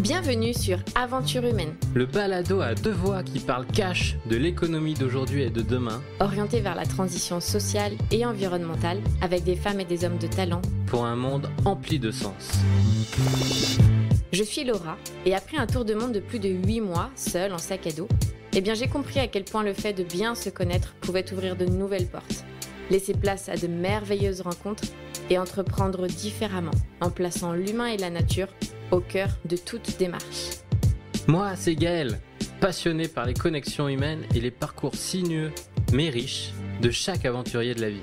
Bienvenue sur Aventure humaine, le balado à deux voix qui parle cash de l'économie d'aujourd'hui et de demain, orienté vers la transition sociale et environnementale avec des femmes et des hommes de talent pour un monde empli de sens. Je suis Laura et après un tour de monde de plus de 8 mois, seule en sac à dos, j'ai compris à quel point le fait de bien se connaître pouvait ouvrir de nouvelles portes, laisser place à de merveilleuses rencontres et entreprendre différemment en plaçant l'humain et la nature au cœur de toute démarche. Moi, c'est Gaël, passionné par les connexions humaines et les parcours sinueux, mais riches, de chaque aventurier de la vie.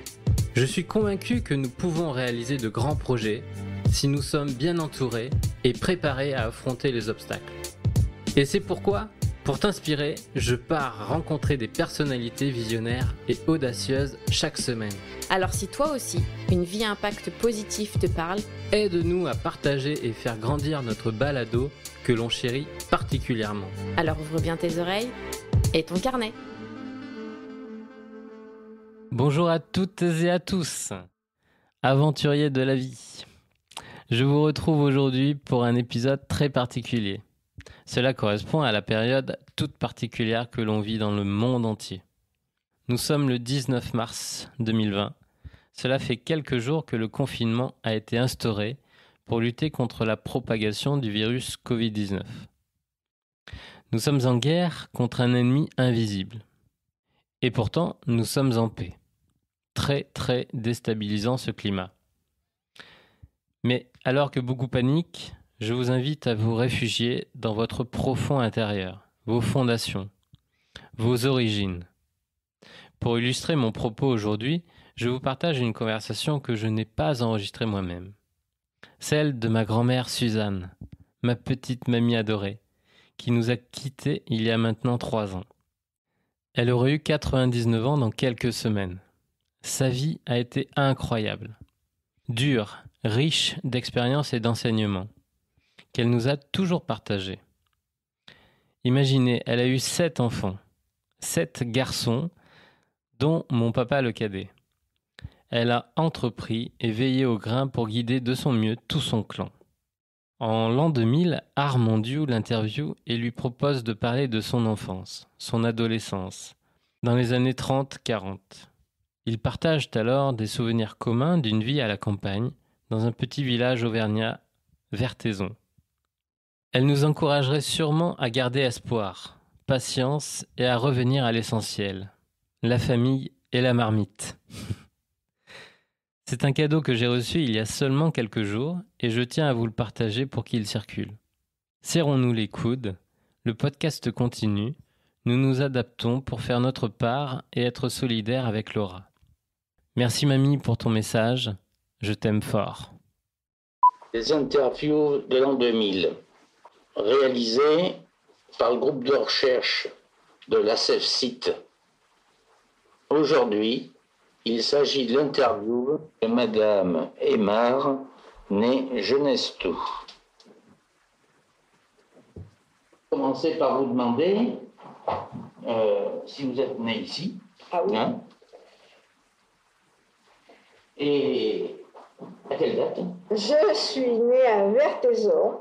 Je suis convaincu que nous pouvons réaliser de grands projets si nous sommes bien entourés et préparés à affronter les obstacles. Et c'est pourquoi, pour t'inspirer, je pars rencontrer des personnalités visionnaires et audacieuses chaque semaine. Alors si toi aussi, une vie à impact positif te parle, aide-nous à partager et faire grandir notre balado que l'on chérit particulièrement. Alors ouvre bien tes oreilles et ton carnet. Bonjour à toutes et à tous, aventuriers de la vie. Je vous retrouve aujourd'hui pour un épisode très particulier. Cela correspond à la période toute particulière que l'on vit dans le monde entier. Nous sommes le 19 mars 2020. Cela fait quelques jours que le confinement a été instauré pour lutter contre la propagation du virus Covid-19. Nous sommes en guerre contre un ennemi invisible. Et pourtant, nous sommes en paix. Très, très déstabilisant ce climat. Mais alors que beaucoup paniquent, je vous invite à vous réfugier dans votre profond intérieur, vos fondations, vos origines. Pour illustrer mon propos aujourd'hui, je vous partage une conversation que je n'ai pas enregistrée moi-même. Celle de ma grand-mère Suzanne, ma petite mamie adorée, qui nous a quittés il y a maintenant 3 ans. Elle aurait eu 99 ans dans quelques semaines. Sa vie a été incroyable, dure, riche d'expériences et d'enseignements, qu'elle nous a toujours partagées. Imaginez, elle a eu 7 enfants, 7 garçons, dont mon papa le cadet. Elle a entrepris et veillé au grain pour guider de son mieux tout son clan. En l'an 2000, Armandiou l'interviewe et lui propose de parler de son enfance, son adolescence, dans les années 30-40. Ils partagent alors des souvenirs communs d'une vie à la campagne, dans un petit village auvergnat, Vertaison. Elle nous encouragerait sûrement à garder espoir, patience et à revenir à l'essentiel, la famille et la marmite. C'est un cadeau que j'ai reçu il y a seulement quelques jours et je tiens à vous le partager pour qu'il circule. Serrons-nous les coudes, le podcast continue, nous nous adaptons pour faire notre part et être solidaires avec Laura. Merci mamie pour ton message, je t'aime fort. Des interviews de l'an 2000, réalisées par le groupe de recherche de l'ACEF-CIT. Aujourd'hui, il s'agit de l'interview de Madame Aymar, née Genestou. Commencez par vous demander si vous êtes née ici. Ah oui. Hein, et à quelle date? Je suis née à Vertaison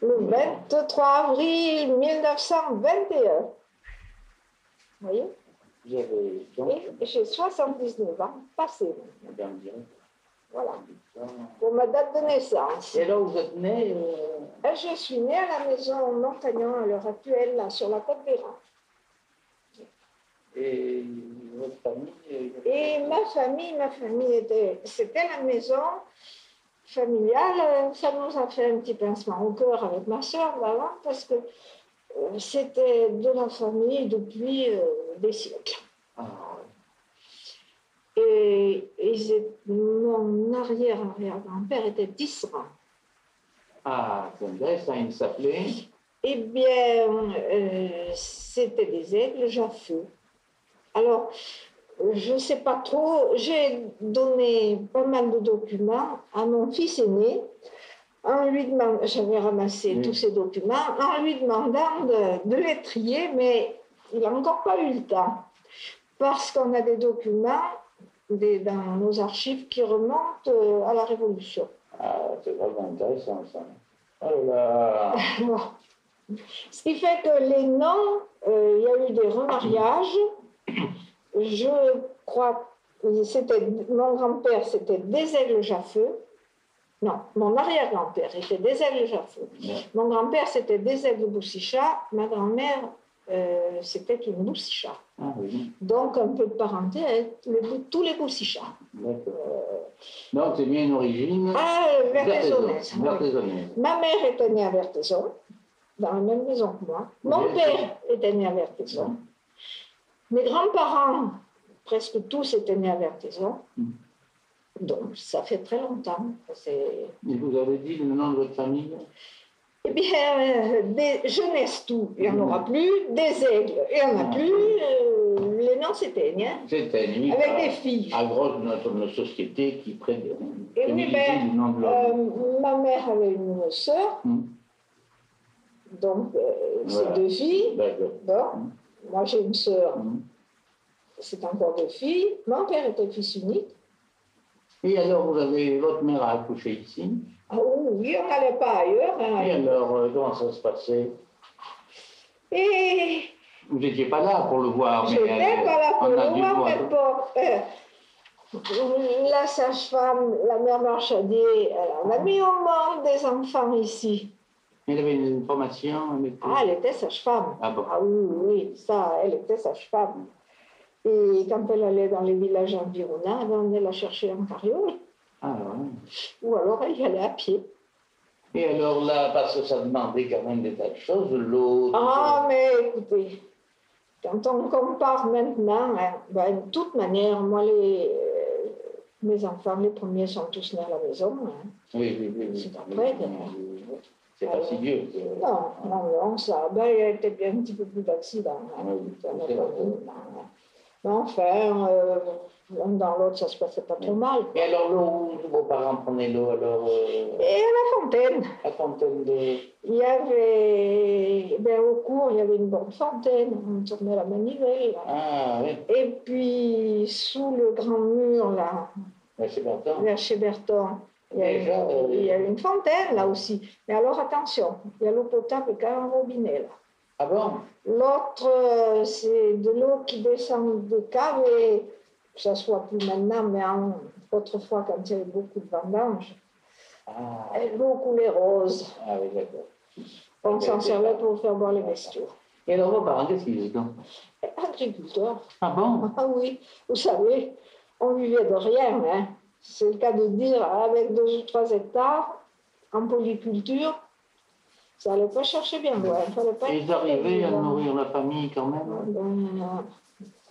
le 23 avril 1921. Vous voyez? Vous avez donc, Et j'ai 79 ans passés. Madame Dieu. Voilà. Pour ma date de naissance. Et là où vous êtes née Je suis née à la maison Montagnon à l'heure actuelle, là, sur la côte des Rangs. et votre famille Et ma famille c'était la maison familiale. Ça nous a fait un petit pincement au cœur avec ma soeur d'avant, parce que c'était de la famille depuis des siècles. Ah, Et mon arrière-grand-père était d'Isra. ah, c'est intéressant, il s'appelait. Eh bien, c'était des aigles Jaffé. Alors, je ne sais pas trop, j'ai donné pas mal de documents à mon fils aîné, j'avais ramassé tous ces documents, en lui demandant de les trier, mais il n'a encore pas eu le temps, parce qu'on a des documents dans nos archives qui remontent à la Révolution. Ah, c'est vraiment intéressant ça. Oh là. Ce qui fait que les noms, il y a eu des remariages. Je crois que mon grand-père, c'était Desaigles-Jaffeux. Non, mon arrière-grand-père était Desaigles-Jaffeux. Mon grand-père, c'était Desaigles-Boussichat. Ma grand-mère, c'était une Boussichat. Ah, oui. Donc, un peu de parenté avec tous les Boussichats. Donc, c'est bien une origine vertaisonnaise. Vertaisonnaise. Ma mère était née à Vertaison, dans la même maison que moi. Mon père était né à Vertaison. Mes grands-parents, presque tous, étaient nés à Vertaison. Donc, ça fait très longtemps. Et vous avez dit le nom de votre famille? Eh bien, des Jeunesse-Tout, il n'y en aura plus. Des Aigles, il n'y en a plus. Les noms s'éteignent. S'éteignent, avec des filles. À cause de notre société qui prête et oui, le nom de l'homme. Ma mère avait une sœur. Donc, c'est deux filles. Bon. Moi, j'ai une sœur. C'est encore deux filles. Mon père était fils unique. Et alors, votre mère a accouché ici? Ah oui, on n'allait pas ailleurs. Hein, et alors, comment ça se passait? Et... Vous n'étiez pas là pour le voir. Je n'étais pas là pour le voir, mais bon. La sage-femme, la mère Marchadier, elle a mis au monde des enfants ici. Elle avait une formation? Elle était sage-femme. Ah bon? Ah oui, ça, elle était sage-femme. Et quand elle allait dans les villages environnants, elle allait la chercher en carriole. Ah ouais. Ou alors elle y allait à pied. Et alors là, parce que ça demandait quand même des tas de choses, l'eau... Mais écoutez, quand on compare maintenant, de toute manière, moi, mes enfants, les premiers sont tous nés à la maison. Oui. C'est après. C'est pas si vieux. Non, ça, il y a été bien un petit peu plus d'accidents. Mais enfin, l'un dans l'autre, ça se passait pas trop mal. Et alors, l'eau, vos parents prenaient l'eau alors Et à la fontaine. La fontaine de... Il y avait, au cours, il y avait une bonne fontaine, on tournait la manivelle. Là. Ah oui. Et puis, sous le grand mur, là, vers chez Berton, il y a une fontaine, là aussi. Mais alors, attention, il y a l'eau potable qu'à un robinet, là. Ah bon? L'autre, c'est de l'eau qui descend de cave, et ça ne soit plus maintenant, mais autrefois, quand il y avait beaucoup de vendanges, l'eau coulait rose. Ah oui, d'accord. On s'en servait pour faire boire les bestiaux. Et alors, vos parents, qu'est-ce qu'ils faisaient? Agriculteurs. Ah bon? Ah oui, vous savez, on vivait de rien, hein. C'est le cas de dire, avec 2 ou 3 hectares, en polyculture, ça n'allait pas chercher bien loin. Et ils arrivaient à nourrir la famille quand même?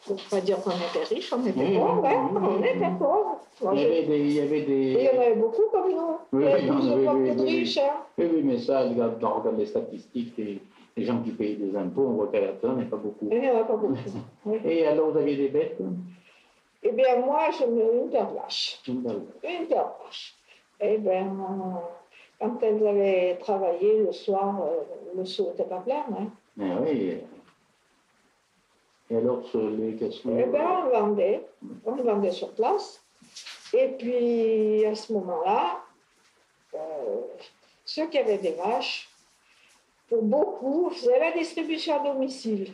Il ne faut pas dire qu'on était riches, on était pauvres, hein. On était pauvres. Il y avait des... Et il y en avait beaucoup comme nous. Il y avait beaucoup de riches. Hein. Oui, mais ça, quand on regarde les statistiques, les gens qui payent des impôts, on voit qu'à la tonne, il n'y a pas beaucoup. Il n'y en a pas beaucoup. Oui. Et alors, vous aviez des bêtes? Eh bien, moi, je me une paire de vaches. Une paire de vaches. Eh bien, quand elles avaient travaillé le soir, le seau n'était pas plein. Hein. Ah oui. Et alors, les cassous? Eh bien, on vendait sur place. Et puis, à ce moment-là, ceux qui avaient des vaches, pour beaucoup, faisaient la distribution à domicile.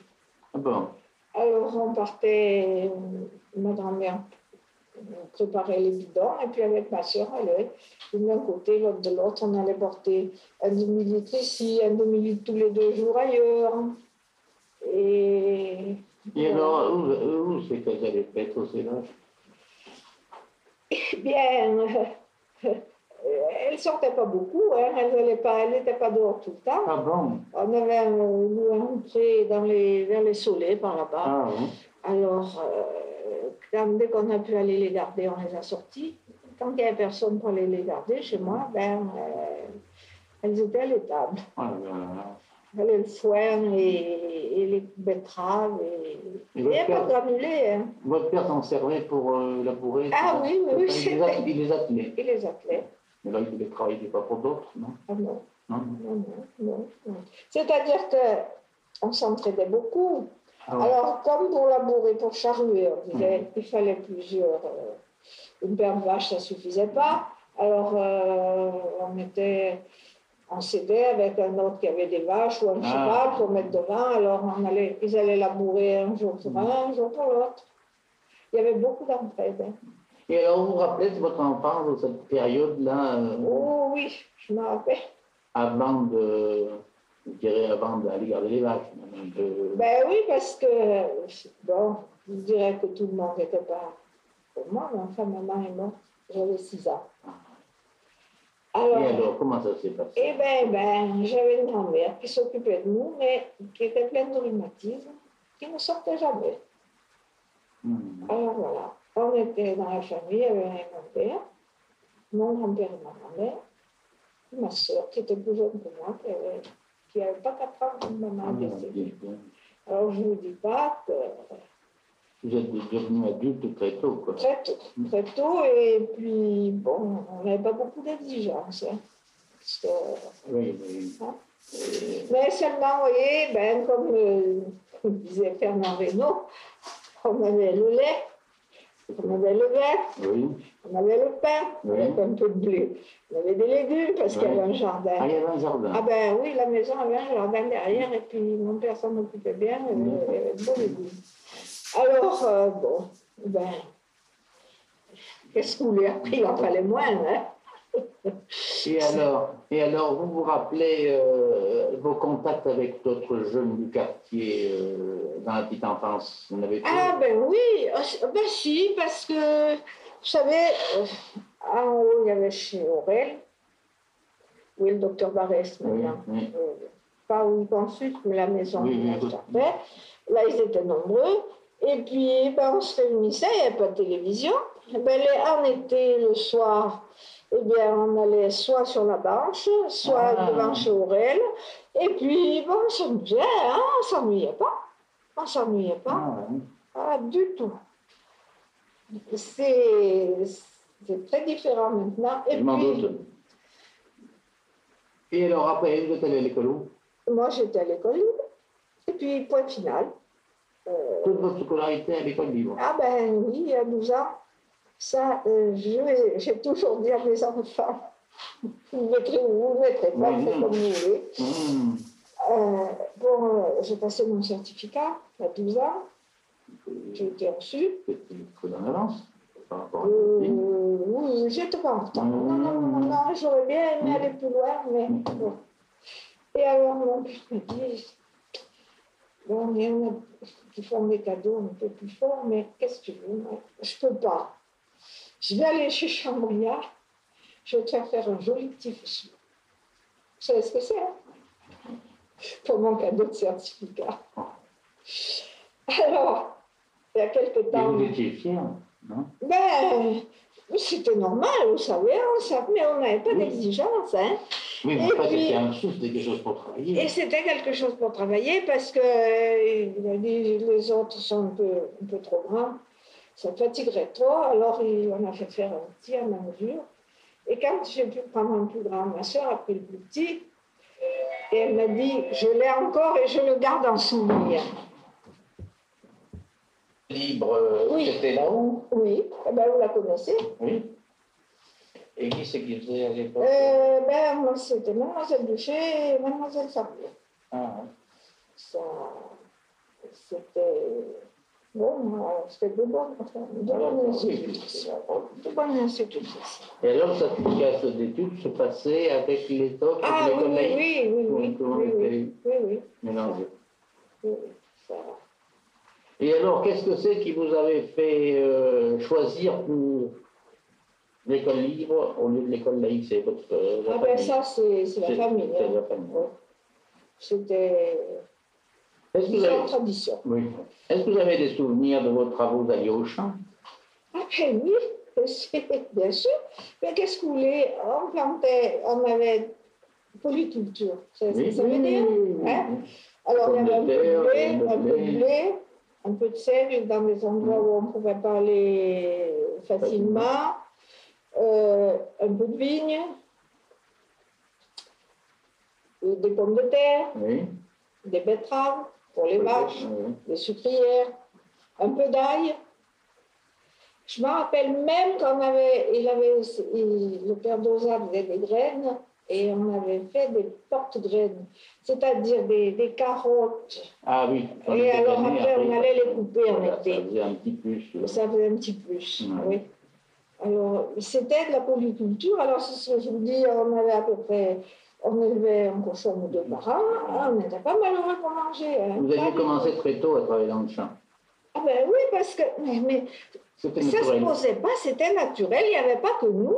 Ah bon? Alors, on partait, ma grand-mère préparait les bidons, et puis avec ma soeur, elle allait d'un côté, l'autre de l'autre, on allait porter un demi-litre ici, un demi-litre tous les 2 jours ailleurs. Et alors, où c'est qu'elles allaient paître ces vaches? Eh bien, elles ne sortaient pas beaucoup, hein, elles n'étaient pas dehors tout le temps. Ah bon? On avait un pré vers les Soleils, par là-bas. Ah oui. Alors, dès qu'on a pu aller les garder, on les a sorties. Quand il n'y avait personne pour aller les garder chez moi, elles étaient à l'étable. Ah, Il y avait le foin et les betteraves. Il n'y avait pas de granulés. Hein. Votre père s'en servait pour labourer? Ah oui. Il les attelait? Il les attelait. Mais là, il ne travaillait pas pour d'autres, non? Ah non. Non. C'est-à-dire qu'on s'entraidait beaucoup. Ah ouais. Alors, comme pour labourer, pour charruer, on disait qu'il fallait plusieurs. Une paire de vaches, ça ne suffisait pas. Alors, on était on s'aidait avec un autre qui avait des vaches ou un cheval pour mettre devant. Alors ils allaient labourer un jour pour un jour pour l'autre. Il y avait beaucoup d'entraide. Hein. Et alors, vous vous rappelez de votre enfance, de cette période-là Oh oui, je me rappelle. Avant d'aller garder les vaches. Ben oui, parce que, bon, je dirais que tout le monde n'était pas pour moi, mais enfin, maman est morte, j'avais 6 ans. Et alors, comment ça s'est passé? Eh ben, j'avais une grand-mère qui s'occupait de nous, mais qui était pleine de rhumatisme, qui ne sortait jamais. Alors voilà, on était dans la famille avec mon père, mon grand-père et ma grand-mère, ma soeur qui était plus jeune que moi, qui n'avait pas 4 ans quand maman est décédée. Alors je ne vous dis pas que... Vous êtes devenu adulte très tôt, quoi. Très tôt, et puis bon, on n'avait pas beaucoup d'exigences. Hein, oui. Hein. Mais seulement, vous voyez, ben, comme disait Fernand Reynaud, on avait le lait, on avait le vin, on avait le pain, avec un peu de blé. On avait des légumes parce qu'il y avait un jardin. Ah, il y avait un jardin. Ah ben oui, la maison avait un jardin derrière, et puis mon père s'en occupait bien, il y avait de beaux légumes. Alors, bon, ben, qu'est-ce que vous lui avez appris? Il en fallait moins, hein? Et alors, vous vous rappelez vos contacts avec d'autres jeunes du quartier dans la petite enfance? Vous en avez Ah ben oui, ben si, parce que, vous savez, en haut, il y avait chez Aurel, où est le docteur Barès maintenant. Oui. Pas où il consulte, mais la maison. Là, ils étaient nombreux. Et puis, ben, on se réunissait, il n'y avait pas de télévision. Ben, en été, le soir, eh bien, on allait soit sur la Banche, soit devant chez Aurel. Et puis, bon, on s'amusait, hein, on ne s'ennuyait pas. On ne s'ennuyait pas. Ah, du tout. C'est très différent maintenant. Et puis, et alors, après, vous êtes allé à l'école où? Moi, j'étais à l'école libre. Et puis, point final. Toute votre scolarité à l'école libre? Ah ben oui, à 12 ans. Ça, j'ai toujours dit à mes enfants, vous me mettrez où vous ne mettrez pas, c'est comme vous voulez. Bon, j'ai passé mon certificat à 12 ans. J'ai été reçue. C'était en avance par rapport à oui, j'étais pas en retard. Non, j'aurais bien aimé aller plus loin, mais bon. Et alors, mon père me dit, bon, il y en a qui font des cadeaux un peu plus forts, mais qu'est-ce que tu veux? Je ne peux pas. Je vais aller chez Chambria, je vais te faire un joli petit fichier. Vous savez ce que c'est, hein? Pour mon cadeau de certificat. Alors, il y a quelques temps... Et vous étiez fière, non? Ben, c'était normal, vous savez, mais on n'avait pas d'exigence, hein. Oui, mais après, c'était un dessous, c'était quelque chose pour travailler. Et c'était quelque chose pour travailler parce que les autres sont un peu trop grands, ça fatiguerait trop, alors on a fait faire un petit à ma mesure. Et quand j'ai pu prendre un plus grand, ma soeur a pris le plus petit, et elle m'a dit, je l'ai encore et je le garde en souvenir. Libre, c'était là-haut? Oui, eh ben, vous la connaissez? Oui. Et qui c'est qui faisait à l'époque? Moi, c'était Mademoiselle Duché et Mademoiselle Sarbier. Ça, c'était... Bon, c'était de bonnes institutrices. Et alors, cette classe d'études se passait avec les autres de l'école laïque? Oui. Mélangé. Oui, ça... Et alors, qu'est-ce que c'est qui vous avait fait choisir pour l'école libre au lieu de l'école laïque? C'est votre ben ça, c'est la famille. C'est la famille. Ouais. C'était une tradition. Oui. Est-ce que vous avez des souvenirs de vos travaux d'aller au champ? Ah ben oui, bien sûr. Mais qu'est-ce que vous voulez? On avait polyculture. Ça veut dire, hein? Alors, il y avait un peu de blé, un peu de sel dans des endroits où on ne pouvait pas aller facilement, un peu de vigne, des pommes de terre, des betteraves pour les vaches, des sucrières, un peu d'ail. Je me rappelle même quand le père Dosa faisait des graines, et on avait fait des porte-graines, c'est-à-dire des carottes. Ah oui. Et alors après, on allait les couper en été. Ça faisait un petit plus. Ça faisait un petit plus, oui. Alors, c'était de la polyculture. Alors, c'est ce que je vous dis, on avait à peu près, on élevait un cochon ou deux par an. On n'était pas malheureux pour manger. Hein. Vous avez commencé très tôt à travailler dans le champ. Ah ben oui, parce que mais ça ne se posait pas, c'était naturel. Il n'y avait pas que nous,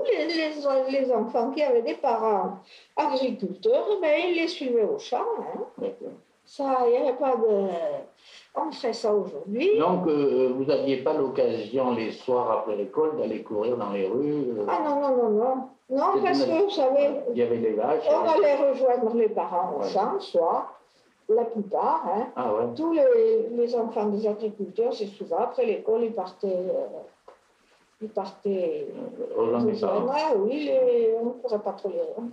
les enfants qui avaient des parents agriculteurs, ben, ils les suivaient au champ. Hein. Ça, il n'y avait pas de... On fait ça aujourd'hui. Donc, vous n'aviez pas l'occasion les soirs après l'école d'aller courir dans les rues Ah non, non, non, non. Non, parce que, vous savez, il y avait des vaches. On allait rejoindre les parents au champ, soit la plupart. Hein. Ah ouais. Tous les enfants des agriculteurs, c'est souvent après l'école, ils partaient aux gens des parents. Ah oui, on ne courait pas trop les rues.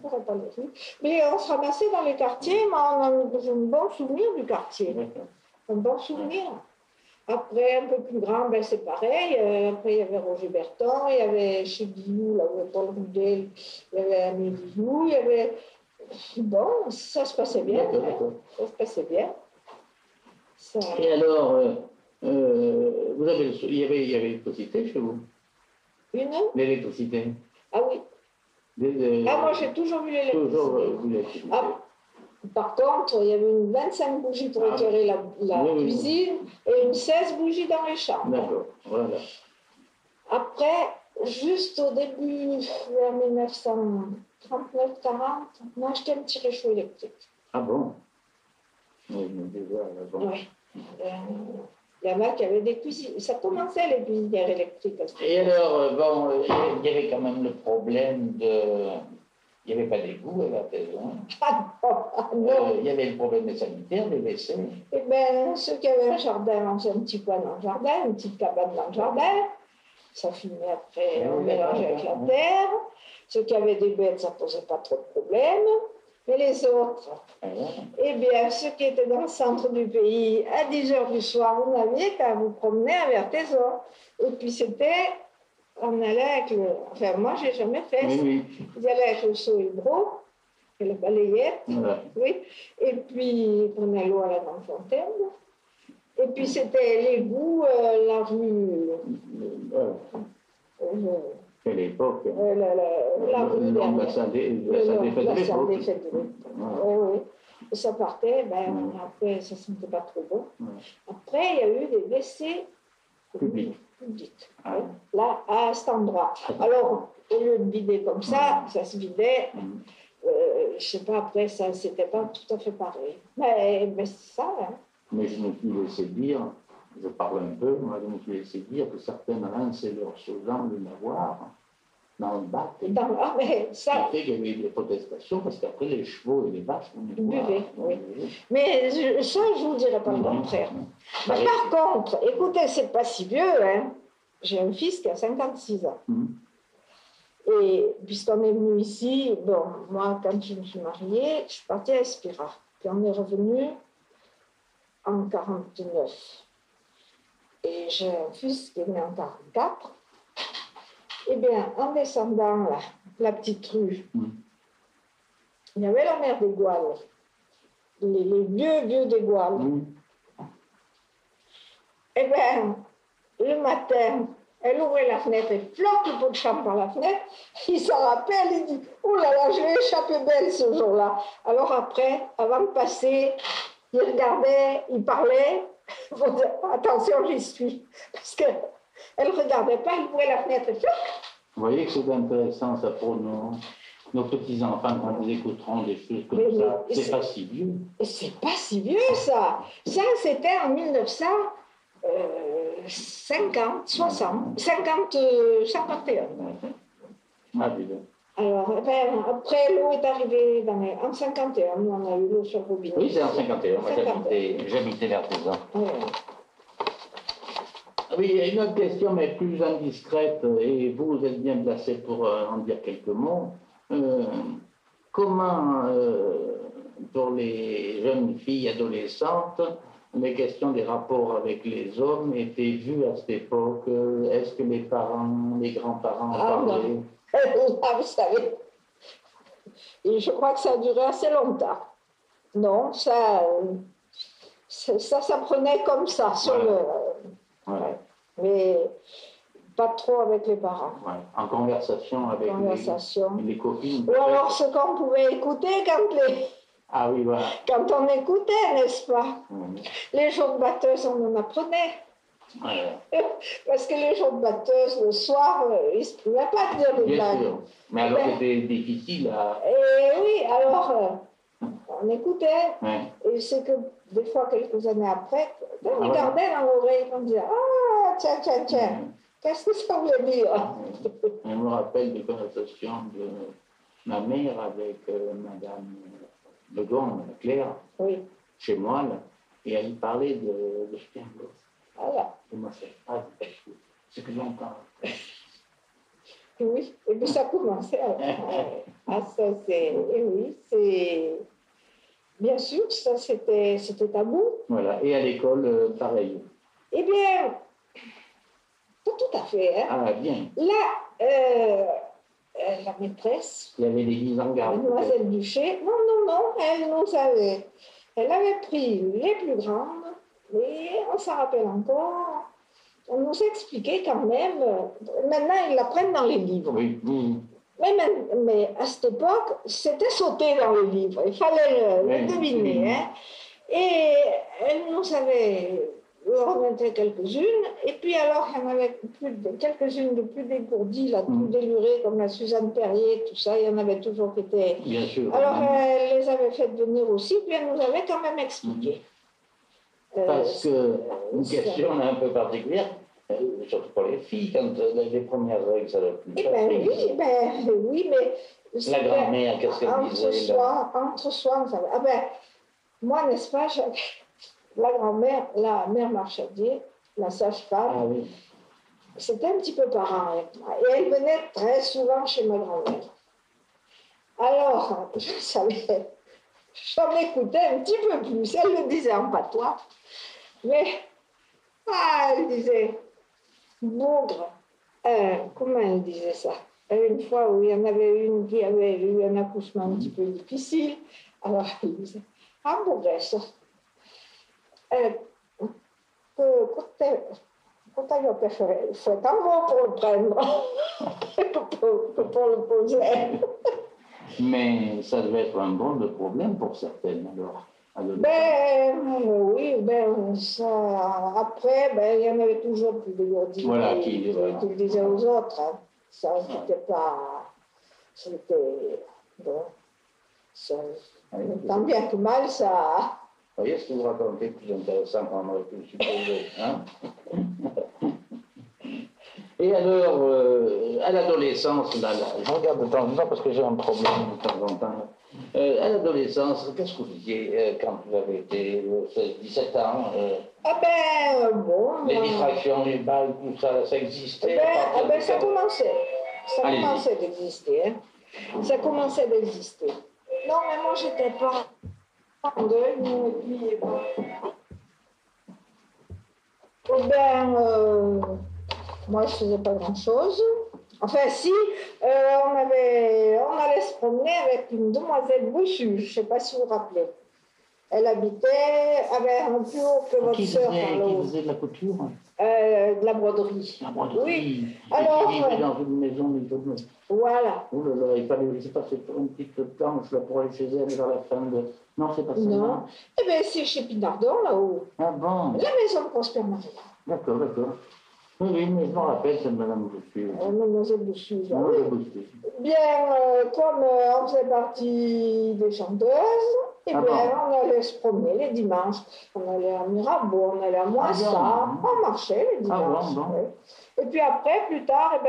Mais on se ramassait dans les quartiers, mais on a un bon souvenir du quartier. Un bon souvenir. Après, un peu plus grand, ben, c'est pareil. Après, il y avait Roger Berton, il y avait chez Guillou, là où il y avait Paul Rudel, il y avait Amélie Guillou, il y avait... Bon, ça se passait bien. Hein. Ça se passait bien. Ça... Et alors, vous avez il y avait l'électricité chez vous? Une? L'électricité. Ah oui. Moi, j'ai toujours vu l'électricité. Toujours vu l'électricité. Ah, par contre, il y avait une 25 bougies pour éclairer la cuisine et une 16 bougies dans les chambres. D'accord, voilà. Après, juste au début, vers 1939-40, on a acheté un petit réchaud électrique. Ah bon? Oui, déjà, bon. Oui. Il y en a qui avaient des cuisines. Ça commençait les cuisinières électriques. Et alors, bon, il y avait quand même le problème de... Il n'y avait pas d'égout à la maison. Ah non. Il y avait le problème des sanitaires, des WC. Eh bien, ceux qui avaient un jardin, on faisait un petit coin dans le jardin, une petite cabane dans le jardin. Ça finissait après, on mélangeait avec la terre. Ceux qui avaient des bêtes, ça ne posait pas trop de problèmes. Mais les autres, eh bien, ceux qui étaient dans le centre du pays, à 10 h du soir, vous n'aviez qu'à vous promener à Vertaison. Et puis c'était, on allait avec le... Enfin, moi, je n'ai jamais fait ça. Oui. Vous allez avec le seau hydro, et le balayette, oui. Et puis, on prenait l'eau à la grande fontaine. Et puis, c'était l'égout, la rue... À l'époque, la rue derrière. La salle des fêtes de l'époque. Oui. Et ça partait, ben, après, ça ne sentait pas trop bon. Après, il y a eu des WC publics. Ah. Là, à cet endroit. Alors, au lieu de vider comme ça se vidait. Je ne sais pas, après, ça c'était pas tout à fait pareil. Mais c'est ça. Hein. Mais je me suis laissé dire, je parle un peu, moi, je me suis laissé dire que certaines rinçaient leurs choses-en de l'avoir dans le bac. Mais ça fait qu'il y avait des protestations parce qu'après les chevaux et les vaches, on buvaient. Oui. Mais ça, je ne vous dirais pas le contraire. Mais par contre, écoutez, c'est pas si vieux. Hein. J'ai un fils qui a 56 ans. Et puisqu'on est venu ici, bon, moi, quand je me suis mariée, je suis partie à Espira. Puis on est revenu en 49. Et j'ai un fils qui est né en 44. Eh bien, en descendant la petite rue, il y avait la mer des Gouales, les vieux des Gouales. Eh bien, le matin, elle ouvrait la fenêtre et flotte le pot de chambre par la fenêtre. Il s'en rappelle, il dit « Oh là là, je vais échapper belle ce jour-là ». Alors après, avant de passer, il regardait, il parlait. Faut dire, attention, j'y suis. Parce qu'elle ne regardait pas, elle ouvrait la fenêtre et flotte. Vous voyez que c'est intéressant ça pour nos petits-enfants quand ils écouteront des choses comme ça. C'est pas si vieux. C'est pas si vieux ça. Ça, c'était en 1950, 60, 51. Ah, dis donc. Alors, après, l'eau est arrivée en 51. Nous, on a eu l'eau sur le robinet. Oui, c'est en 51. Moi, j'habitais Vertaison. Oui, il y a une autre question, mais plus indiscrète, et vous êtes bien placé pour en dire quelques mots. Comment, pour les jeunes filles adolescentes, les questions des rapports avec les hommes étaient vues à cette époque? Est-ce que les parents, les grands-parents en parlaient? Ah, vous savez, Et je crois que ça a duré assez longtemps. Non, ça s'apprenait comme ça, sur Voilà. mais pas trop avec les parents. Ouais. En conversation avec les copines. Ou alors ce qu'on pouvait écouter Ah oui, voilà. quand on écoutait, n'est-ce pas? Les jours de batteuse, on en apprenait. Ouais. Parce que les jours de batteuse, le soir, ils ne se pouvaient pas dire des blagues. Bien sûr. Mais alors c'était difficile à... Et oui, alors on écoutait. Ouais. Et c'est que des fois, quelques années après, on regardait dans l'oreille, on disait ah, tiens, qu'est-ce que ça voulait dire? Je me rappelle des conversations de ma mère avec Madame Legon, Claire, chez moi, là, et elle parlait de Sternberg. Voilà. Et moi, c'est ce que j'entends. Oui, et puis ça commençait. Ah, ça, c'est. Et oui, c'est. Bien sûr, ça, c'était tabou. Voilà, et à l'école, pareil. Eh bien, pas tout à fait. Hein. Ah, bien. Là, la maîtresse, il y avait des mises en garde. Mademoiselle Duché, non, elle avait pris les plus grandes, et on s'en rappelle encore. On nous expliquait quand même, maintenant ils l'apprennent dans les livres. Oui. Mais à cette époque, c'était sauté dans les livres, il fallait le deviner. Hein. Et elle nous avait remonté quelques-unes, et puis alors il y en avait quelques-unes de plus dégourdies, là, tout délurées, comme la Suzanne Perrier, tout ça, il y en avait toujours qui étaient... Bien sûr. Alors elle les avait faites venir aussi, puis elle nous avait quand même expliqué. Parce que, une question un peu particulière, surtout pour les filles, quand les premières règles, ça doit plus oui, mais... La grand-mère, qu'est-ce qu'elle disait Entre soi, on savait. Ah ben, moi, n'est-ce pas, la grand-mère, la mère Marchadier, la sage-femme, c'était un petit peu parent avec moi. Et elle venait très souvent chez ma grand-mère. Alors, je savais, j'en écoutais un petit peu plus. Elle le disait en patois. Mais, elle disait, bougre. Comment elle disait ça? Une fois où il y en avait une qui avait eu un accouchement un petit peu difficile, alors elle disait, bourresse. Quand tu as préféré, il faut être un mot pour le prendre, pour le poser. Mais ça devait être un drôle de problème pour certaines, alors. Oui, ça, après, il y en avait toujours plus dégourdis qui le disaient aux autres. Hein. Ça, c'était pas... C'était... Bon, tant bien que mal, ça... Vous voyez ce que vous racontez plus intéressant qu'on aurait pu le supposer, hein? Et alors, à l'adolescence, là, je regarde de temps en temps parce que j'ai un problème de temps en temps. À l'adolescence, qu'est-ce que vous disiez quand vous avez été 17 ans les distractions, les balles, tout ça, ça existait ça commençait. Ça commençait d'exister. Hein. Ça commençait d'exister. Non, mais moi, j'étais pas en deuil, et puis, moi, je faisais pas grand-chose. Enfin, si, on allait se promener avec une demoiselle Boussu, je ne sais pas si vous vous rappelez. Elle habitait un plus haut que votre sœur. Qui faisait de la couture de la broderie. La broderie. Oui. Alors, qui vivait dans une maison. Voilà. Oh là là, il fallait, je ne sais pas, c'est pour une petite planche là, pour aller chez elle vers la fin de... Non, c'est pas ça. Non. Eh bien, c'est chez Pinardon, là-haut. Ah bon? La maison de Prosper Maria. D'accord. Oui, mais je me rappelle, c'est Madame Boussu. Mademoiselle Boussu. Oui. Bien, comme on faisait partie des chanteuses, on allait se promener les dimanches. On allait à Mirabeau, on allait à Moissat, on marchait les dimanches. Oui. Et puis après, plus tard,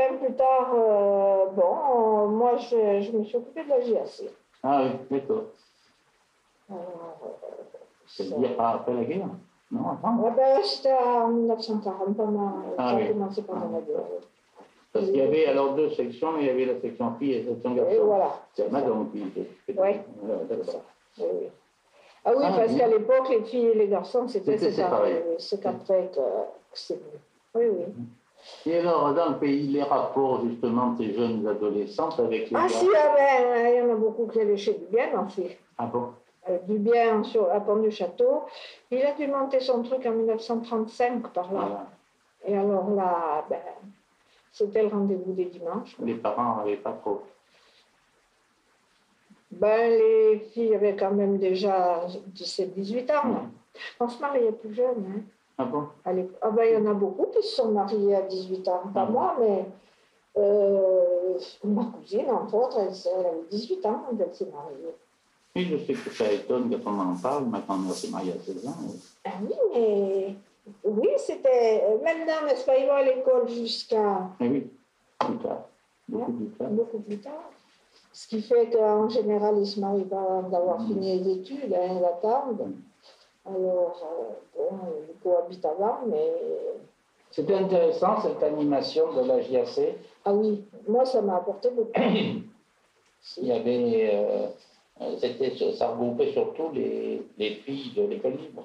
moi je me suis occupée de la JAC. Ah oui, d'accord. C'est-à-dire après la guerre? Non, avant? C'était en 1940, ça a commencé pendant la guerre. Parce qu'il y avait alors deux sections, il y avait la section filles et la section garçons. Et voilà. C'est Madame qui Oui. Oui. Ah oui, parce qu'à l'époque, les filles et les garçons, c'était séparé. C'est qu'après que c'est venu. Oui. Et alors, dans le pays, les rapports justement de ces jeunes adolescentes avec les Ah gars. si, ah ben, il y en a beaucoup qui allaient chez Dubienne en fait. Ah bon? Dubienne à Pont du Château. Il a dû monter son truc en 1935 par là. Voilà. Et alors là, ben, c'était le rendez-vous des dimanches. Les parents n'avaient pas trop. Ben, les filles avaient quand même déjà 17-18 ans. Là. On se mariait plus jeune. Hein. Ah bon? Ah ben, il y en a beaucoup qui se sont mariés à 18 ans. Pas moi, mais ma cousine, entre autres, elle avait 18 ans quand elle s'est mariée. Oui, je sais que ça étonne quand on en parle. Ma grand-mère s'est mariée à 16 ans. Ah oui, mais... Oui, c'était... Maintenant, n'est-ce pas, ils vont à l'école jusqu'à... Mais oui, plus tard. Beaucoup plus tard. Beaucoup plus tard. Ce qui fait qu'en général, ils se marient pas avant d'avoir fini les études, hein, ils attendent. Alors, bon, ils cohabitent avant, mais... C'était intéressant, cette animation de la JAC. Ah oui, moi, ça m'a apporté beaucoup. Il y avait... ça regroupait surtout les filles de l'école libre.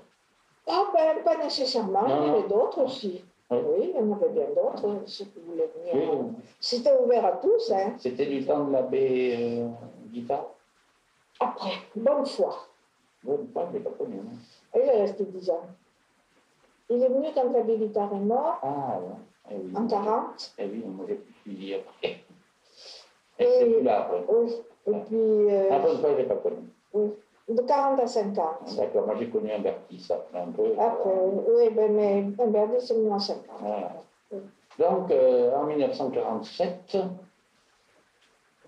Ah ben, pas nécessairement, il y en avait d'autres aussi. Oui. Oui, il y en avait bien d'autres, ceux qui voulaient venir. Oui. C'était ouvert à tous, hein. C'était du temps de l'abbé Guitard. Après, bonne foi. Oui, je ne l'ai pas connu. Non. Il est resté 10 ans. Il est venu quand l'abbé Guitard est mort, Ah, ouais. Eh oui. en 40. Eh oui, moi j'ai pu suivi après. Et Et- c'est plus là après. Oui, et puis... La bonne fois, je ne l'ai pas connu. oui, de 40 à 50. D'accord, moi j'ai connu un Bertis, ça, un peu. Après, oui, ben, mais Berdi, c'est 1950. Voilà. Donc, en 1947,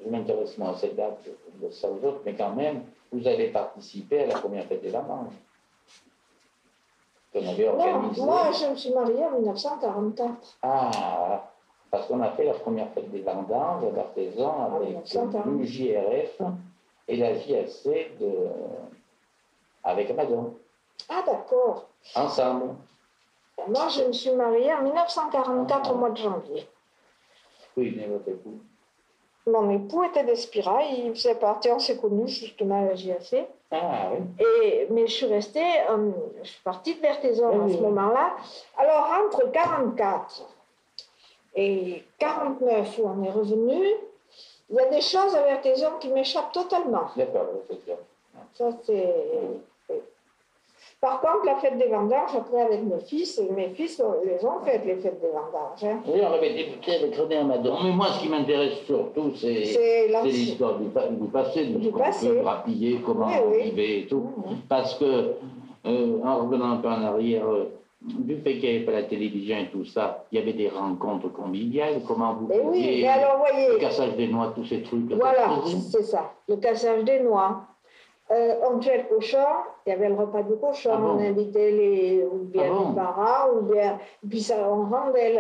je m'intéresse moins à cette date de ça aux autres, mais quand même, vous avez participé à la première fête des Vendanges qu'on avait Non, organisée. moi, je me suis mariée en 1944. Ah, parce qu'on a fait la première fête des Vendanges à l'artisan avec 1940. l'UJRF et la JAC avec Amazon, Ah, d'accord. ensemble. Moi, je me suis mariée en 1944 au mois de janvier. Oui, mais votre époux. Mon époux était d'Espira, il faisait partie, on s'est connus justement à la JAC. Ah oui. Mais je suis partie de Vertaison à Oui. ce moment-là. Alors, entre 44 et 49, où on est revenu, il y a des choses à Vertaison qui m'échappent totalement. D'accord, c'est sûr. Ça, c'est... oui. Par contre, la fête des vendanges, après avec mes fils les ont faites, les fêtes des vendanges. Hein. Oui, on avait débuté avec René Amadon. Mais moi, ce qui m'intéresse surtout, c'est l'histoire du passé, de ce qu'on peut grappiller, comment on vivait et tout. Parce que, en revenant un peu en arrière, du fait qu'il n'y avait pas la télévision et tout ça, il y avait des rencontres conviviales. Comment vous Mais oui, mais alors, voyez, le cassage des noix, tous ces trucs. Voilà, c'est ça, le cassage des noix. On tuait le cochon, il y avait le repas du cochon, Ah bon? on invitait les parents, ou bien, puis ça, on rendait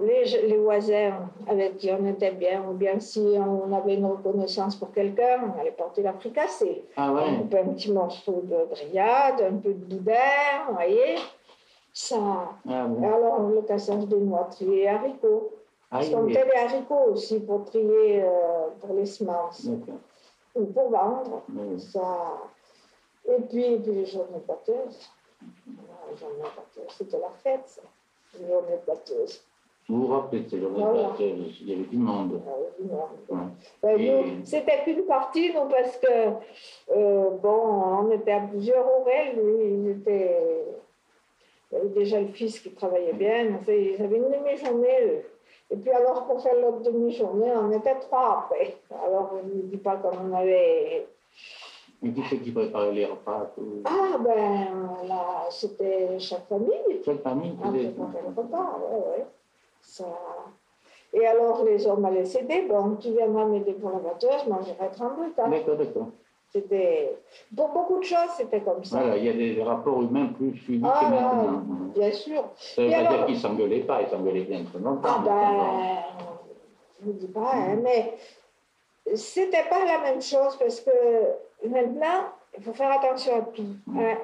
les voisins avec qui on était bien, ou bien si on avait une reconnaissance pour quelqu'un, on allait porter la fricassée. Ah ouais. On coupait un petit morceau de grillade, un peu de boudin, vous voyez, ça. Ah bon. Alors, le cassage des noix, trier les haricots. Parce qu'on mettait les haricots aussi pour trier pour les semences. D'accord. Ou pour vendre. Oui. Ça. Et puis les journées batteuses. Les journées batteuses, c'était la fête, ça. Les journées batteuses. Vous vous rappelez de ces journées batteuses, il y avait du monde. C'était qu'une partie, nous, parce que, on était à plusieurs horaires. Il y avait déjà le fils qui travaillait bien. Ils avaient une demi-journée, eux. Et puis alors, pour faire l'autre demi-journée, on était 3 après. Alors, je ne dis pas comme on avait... Et qui c'est qui préparait les repas? Ah, ben, là, c'était chaque famille. Chaque famille On préparait le repas, oui. Ça... Et alors, les hommes allaient s'aider. Bon, tu viendras m'aider pour la batteuse, moi, j'irai être en brutal. D'accord. C'était... Pour beaucoup de choses, c'était comme ça. Voilà, il y a des rapports humains plus suivis que maintenant. Bien sûr. Ça veut pas dire qu'ils ne s'engueulaient pas, ils s'engueulaient bien très longtemps. Ah ben, je ne vous dis pas, hein, mais c'était pas la même chose parce que maintenant, il faut faire attention à tout.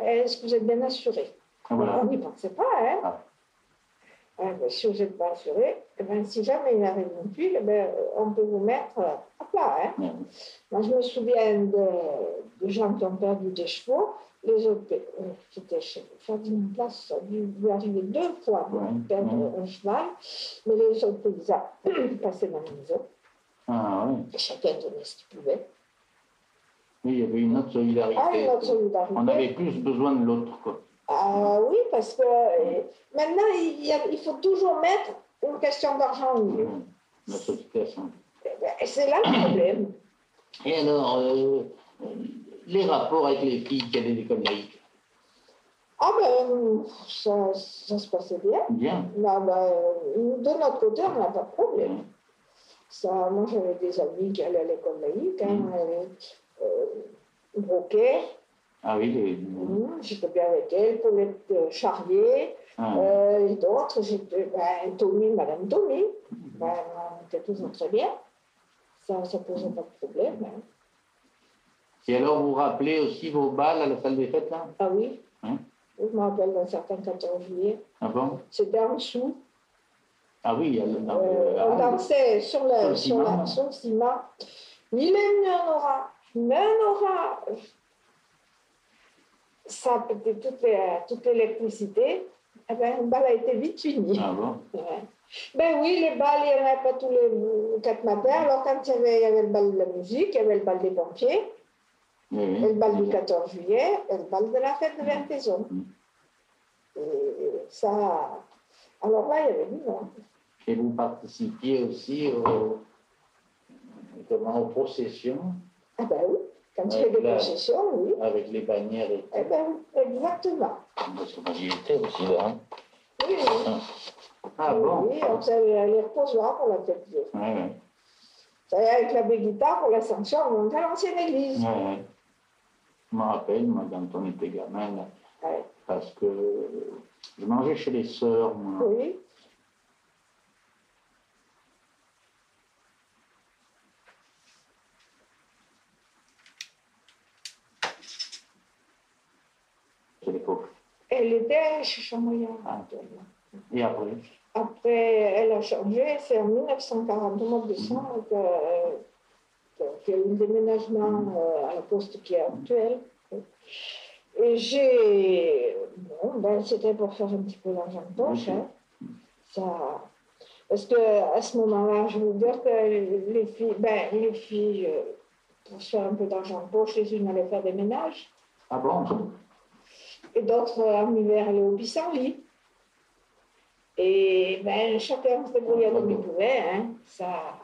Est-ce que vous êtes bien assuré? Voilà. On n'y pensait pas, hein. Ben, si vous n'êtes pas assuré, ben, si jamais il arrive une tuile, ben, on peut vous mettre à plat. Hein. Moi, je me souviens de gens qui ont perdu des chevaux. les autres, c'était chez Ferdinand Place, ça a dû lui arriver 2 fois de perdre un cheval, mais les autres paysans passaient dans la maison. Ah oui. Et chacun donnait ce qu'il pouvait. Oui, il y avait une autre solidarité. Ah, une autre solidarité. On avait plus besoin de l'autre, quoi. Ah oui, parce que maintenant, il faut toujours mettre une question d'argent au milieu. La société a changé. Et c'est là le problème. Et alors, les rapports avec les filles qui allaient à l'école laïque? Ah ben, ça se passait bien. Bien. Là, de notre côté, on n'a pas de problème. Ça, moi, j'avais des amis qui allaient à l'école laïque, Broquet. Ah oui, J'étais bien avec elle, Paulette Charrier, et d'autres. J'étais, Tommy, Madame Tommy. On était tous très bien. Ça ne posait pas de problème. Hein. Et alors, vous vous rappelez aussi vos balles à la salle des fêtes, là? Ah oui. Hein? Je me rappelle d'un certain 14 juillet. Ah bon? C'était en dessous. Ah oui, on dansait sur le ciment. Il est venu un aura. Ça pétait toute l'électricité. Eh ben, une balle a été vite finie. Ah bon? Ouais. Ben oui, les balles, il n'y en avait pas tous les 4 matins. Alors, quand il y avait le bal de la musique, il y avait le bal des pompiers, et le bal du 14 juillet, et le bal de la fête de Verntaison. Et ça. Alors là, il y avait du monde. Et vous participiez aussi aux processions? Ah ben oui, quand il y avait des processions, oui. Avec les bannières et tout. Eh ben oui, exactement. Parce que moi, j'y étais aussi, là. Hein? Oui, oui. Ah bon? Oui, on savait les reposoirs pour la fête Dieu. Oui. Ça y est, avec la guitare pour l'Ascension, on montait à l'ancienne église. Oui. Je me rappelle, moi, quand on était gamin, là, parce que je mangeais chez les sœurs, moi. Oui. C'est l'époque. Elle était chez Chamoyard. Et après? Après, elle a changé. C'est en 1940, au mois de décembre, qu'il y a eu le déménagement à la poste qui est actuelle. Et c'était pour faire un petit peu d'argent de poche. Hein. Ça, parce qu'à ce moment-là, je veux dire que les filles, pour se faire un peu d'argent de poche, les unes allaient faire des ménages. Ah bon? Et d'autres, en hiver, allaient au pissenlit. Et chacun se débrouillait comme il pouvait. Hein, ça.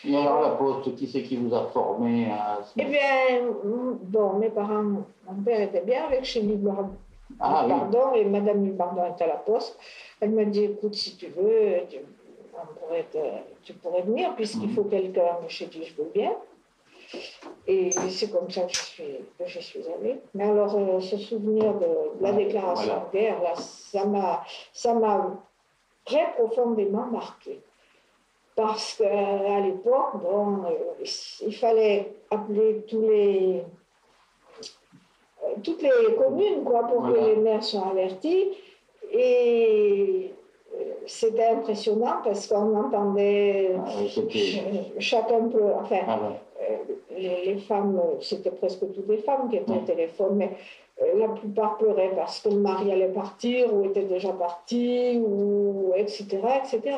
Et alors la poste, qui c'est qui vous a formé à ce Eh bien, bon, mes parents, mon père était bien avec chez Libardon, et Madame Libardon était à la poste. Elle m'a dit, écoute, si tu veux, tu pourrais venir, puisqu'il faut quelqu'un. J'ai dit, je veux bien. Et c'est comme ça que je suis allée. Mais alors, ce souvenir de la déclaration de guerre, là, ça m'a très profondément marqué. Parce qu'à l'époque, il fallait appeler toutes les communes pour que les maires soient avertis. Et c'était impressionnant parce qu'on entendait chacun pleurer. Enfin, les femmes, c'était presque toutes les femmes qui étaient au téléphone, mais la plupart pleuraient parce que le mari allait partir ou était déjà parti, ou etc. etc.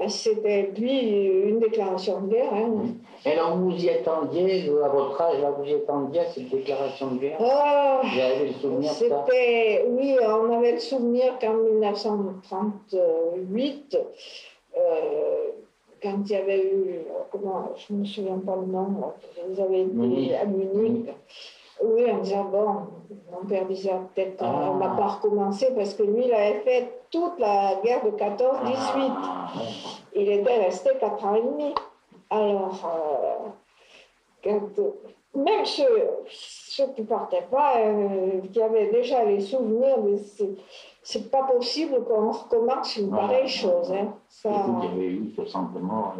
C'était puis une déclaration de guerre. Hein. Et alors vous y attendiez, à votre âge, là, vous y attendiez à cette déclaration de guerre? Vous avez le souvenir de ça? Oui, on avait le souvenir qu'en 1938, quand il y avait eu, je ne me souviens pas le nom, ils avaient été à Munich. Oui, on disait, bon, mon père disait peut-être on n'a pas recommencé parce que lui, il avait fait toute la guerre de 14-18. Il était resté 4 ans et demi. Alors, même ceux qui ne partaient pas, qui avaient déjà les souvenirs, c'est pas possible qu'on recommence une pareille chose. Hein. Ça, il y avait eu 60 morts.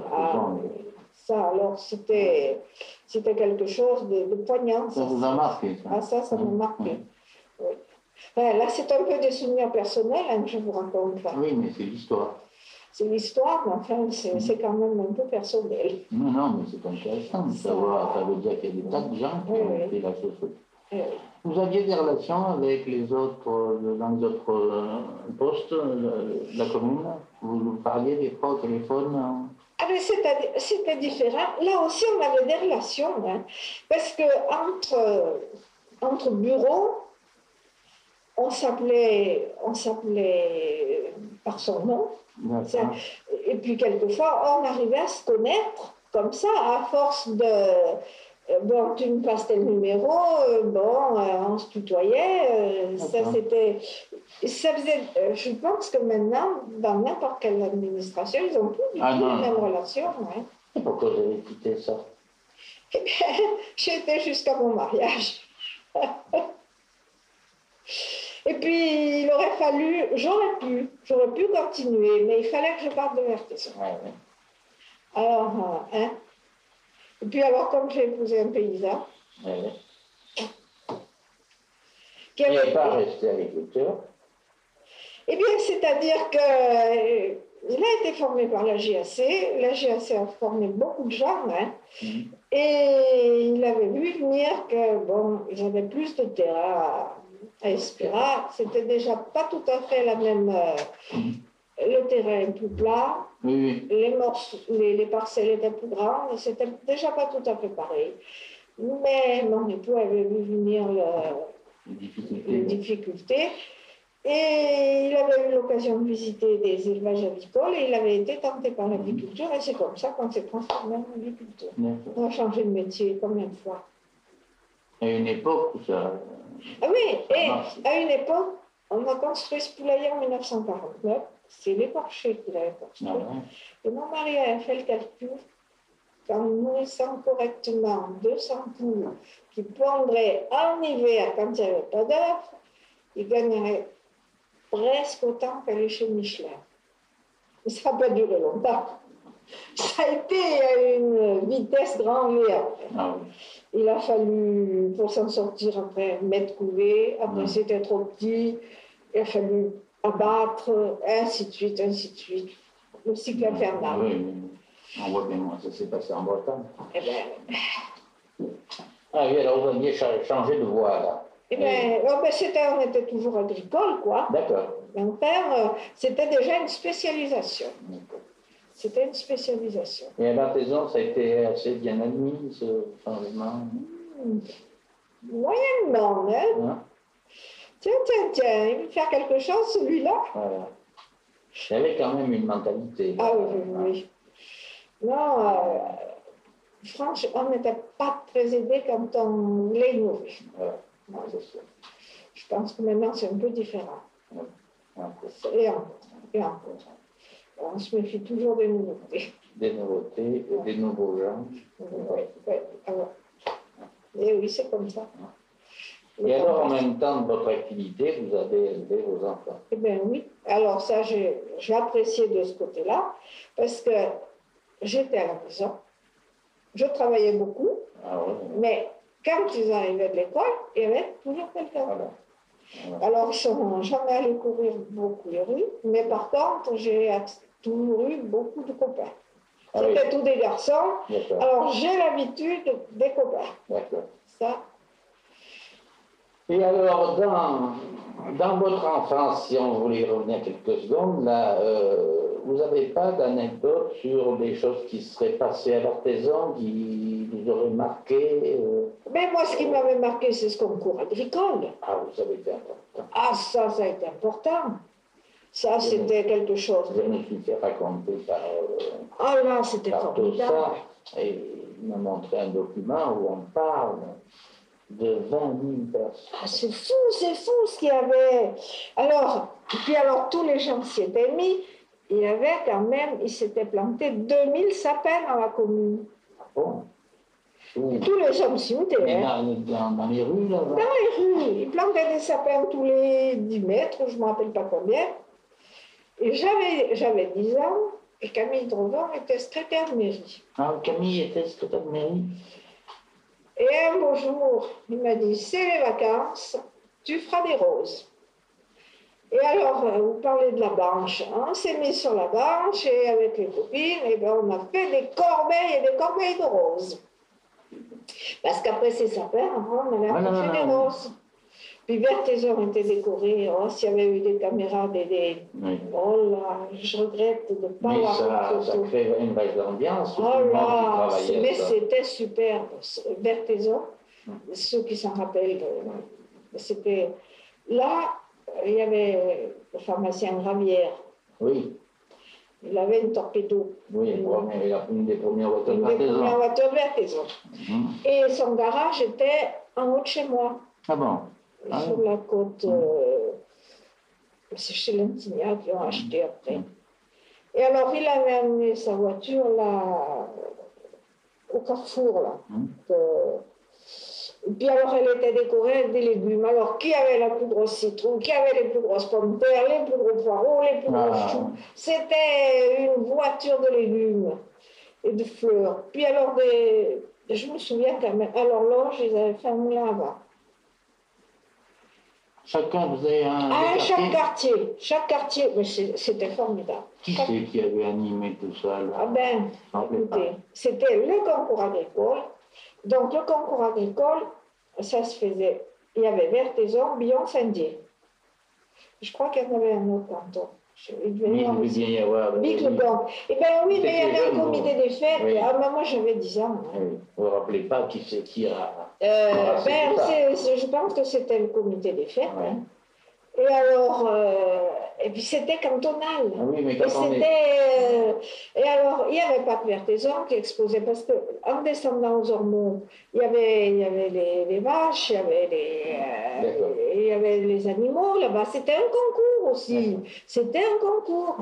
Ça, alors, c'était quelque chose de poignant. Ça vous a marqué, ça? Ça m'a marqué. Oui. Là, c'est un peu des souvenirs personnels que je vous raconte. Oui, mais c'est l'histoire. C'est l'histoire, mais enfin, c'est quand même un peu personnel. Non, mais c'est intéressant de savoir. Ça veut dire qu'il y a des tas de gens qui ont fait la chose Vous aviez des relations avec les autres, dans les autres postes de la commune? Vous parliez des fois au téléphone? Ah ben c'était différent. Là aussi, on avait des relations, hein, parce que entre bureaux, on s'appelait par son nom. Et puis quelquefois, on arrivait à se connaître comme ça, à force de bon, tu me passes tel numéro, on se tutoyait. Ça faisait. Je pense que maintenant, dans n'importe quelle administration, ils n'ont plus du tout les mêmes relations. Hein. Pourquoi vous avez quitté ça? Eh bien, j'étais jusqu'à mon mariage. Et puis, il aurait fallu, j'aurais pu continuer, mais il fallait que je parte de Vertesson. Ouais. Alors, hein. Et puis alors, comme j'ai épousé un paysan, qui n'est pas resté agriculteur. Eh bien, c'est-à-dire qu'il a été formé par la GAC. La GAC a formé beaucoup de gens, hein. Et il avait vu venir que, bon, ils avaient plus de terrain à Espira. C'était déjà pas tout à fait la même. Le terrain est plus plat, les parcelles étaient plus grandes, c'était déjà pas tout à fait pareil. Mais mon époux avait vu venir les difficultés. Et il avait eu l'occasion de visiter des élevages avicoles et il avait été tenté par l'agriculture et c'est comme ça qu'on s'est transformé en agriculteur. On a changé de métier combien de fois? À une époque où ça... Ah oui, et à une époque, on a construit ce poulailler en 1949. C'est l'écorché qui l'avait construit. Et mon mari avait fait le calcul qu'en nourrissant correctement 200 poules qui pondraient en hiver quand il n'y avait pas d'œufs, il gagnerait presque autant qu'aller chez Michelin. Mais ça n'a pas duré longtemps. Ça a été à une vitesse grand V. Il a fallu, pour s'en sortir après, mettre couver. Après, c'était trop petit. Il a fallu abattre, ainsi de suite, ainsi de suite. Le cycle infernal. Oui, on voit bien comment ça s'est passé en Bretagne. Eh bien... Ah oui, alors vous aviez changé de voie, là. Eh bien, on était toujours agricole, quoi. D'accord. Mon père, c'était déjà une spécialisation. C'était une spécialisation. Et à l'artisan, ça a été assez bien admis, ce changement? Moyennement, hein? Tiens, il veut faire quelque chose, celui-là. Voilà. Il y avait quand même une mentalité. Ah oui. Non, franchement, on n'était pas très aidés quand on voulait innover. Voilà. Non, c'est sûr. Je pense que maintenant, c'est un peu différent. Et encore. On se méfie toujours des nouveautés. Des nouveautés, des nouveaux gens. Oui. Et oui, c'est comme ça. Et alors, en même temps de votre activité, vous avez élevé vos enfants? Eh bien oui. Alors ça, j'ai apprécié de ce côté-là, parce que j'étais à la maison, je travaillais beaucoup, mais quand ils arrivaient de l'école, il y avait toujours quelqu'un. Voilà. Alors, ils ne sont jamais allés courir beaucoup les rues, mais par contre, j'ai toujours eu beaucoup de copains. C'était tous des garçons, alors j'ai l'habitude des copains. D'accord. Ça. Et alors, dans votre enfance, si on voulait y revenir quelques secondes, là, vous n'avez pas d'anecdote sur des choses qui seraient passées à l'artisan, qui vous auraient marqué? Mais moi, ce qui m'avait marqué, c'est ce concours agricole. Ah, ça avait été important. Ah, ça a été important. Ça, c'était quelque chose. Je me suis fait raconter par... Ah là, c'était formidable. Ça, et il m'a montré un document où on parle de 20 000 personnes. Ah, c'est fou ce qu'il y avait. Alors, tous les gens s'y étaient mis. Il y avait quand même, il s'était planté 2000 sapins dans la commune. Ah bon? Tous les hommes s'y mettaient. Dans les rues, là? Dans les rues. Ils plantaient des sapins tous les 10 mètres, je ne me rappelle pas combien. Et j'avais 10 ans, et Camille Drovan était secrétaire de mairie. Ah, Camille était secrétaire de mairie? Et un beau jour, il m'a dit, c'est les vacances, tu feras des roses. Et alors, vous parlez de la branche, on s'est mis sur la branche et avec les copines, et ben, on a fait des corbeilles et des corbeilles de roses. Parce qu'après ces sapins, on allait approcher des roses. Puis Berthézon était décoré. Oh, s'il y avait eu des caméras, Oui. Oh là, je regrette de ne pas Mais avoir ça crée une belle ambiance. Oh là, mais c'était super. Berthézon, ceux qui s'en rappellent, c'était... Là, il y avait le pharmacien Gravière. Oui. Il avait une torpedo. Oui, une des premières voitures Berthézon. Et son garage était en haut de chez moi. Ah bon? Sur la côte. C'est chez Lentignac qui ont acheté après. Et alors, il avait amené sa voiture là, au carrefour. Là. Et puis alors, elle était décorée avec des légumes. Alors, qui avait la plus grosse citrouille, qui avait les plus grosses pommes de terre, les plus gros poireaux, les plus gros choux. C'était une voiture de légumes et de fleurs. Puis alors, je me souviens quand même, à l'horloge, ils avaient fait un moulin à vent. Chacun faisait un. Chaque quartier, mais c'était formidable. Qui c'est qui avait animé tout ça là? Ah ben, écoutez, c'était le concours agricole. Donc le concours agricole, ça se faisait. Il y avait Berthézon, Billon, Saint-Dié. Je crois qu'il y en avait un autre canton. Il devait y avoir Bicle-Banque. Eh bien oui, mais il y avait un comité des fêtes. Oui. Ah, ben moi j'avais 10 ans. Hein. Oui. Vous ne vous rappelez pas qui c'est qui a. Je pense que c'était le comité des fêtes. Ouais. Hein. Et alors, et puis c'était cantonal. Ah oui, mais et alors, il n'y avait pas que Berthézon qui exposait, parce qu'en descendant aux Ormeaux, il y avait les vaches, il y avait les animaux là-bas. C'était un concours aussi. C'était un concours.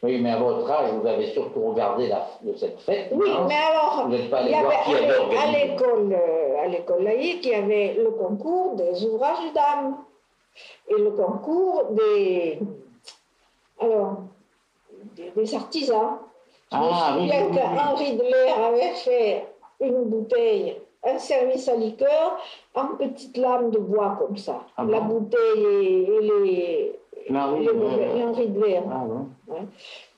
Oui, mais à votre âge, vous avez surtout regardé cette fête. Oui, mais alors, vous n'êtes pas allé voir qui avait organisé. À l'école laïque, il y avait le concours des ouvrages de dames. Et le concours des artisans. Je me souviens qu'Henri Delair avait fait une bouteille, un service à liqueur en petites lames de bois comme ça. Ah la bouteille et l'Henri Delair. Ah bon. Ouais.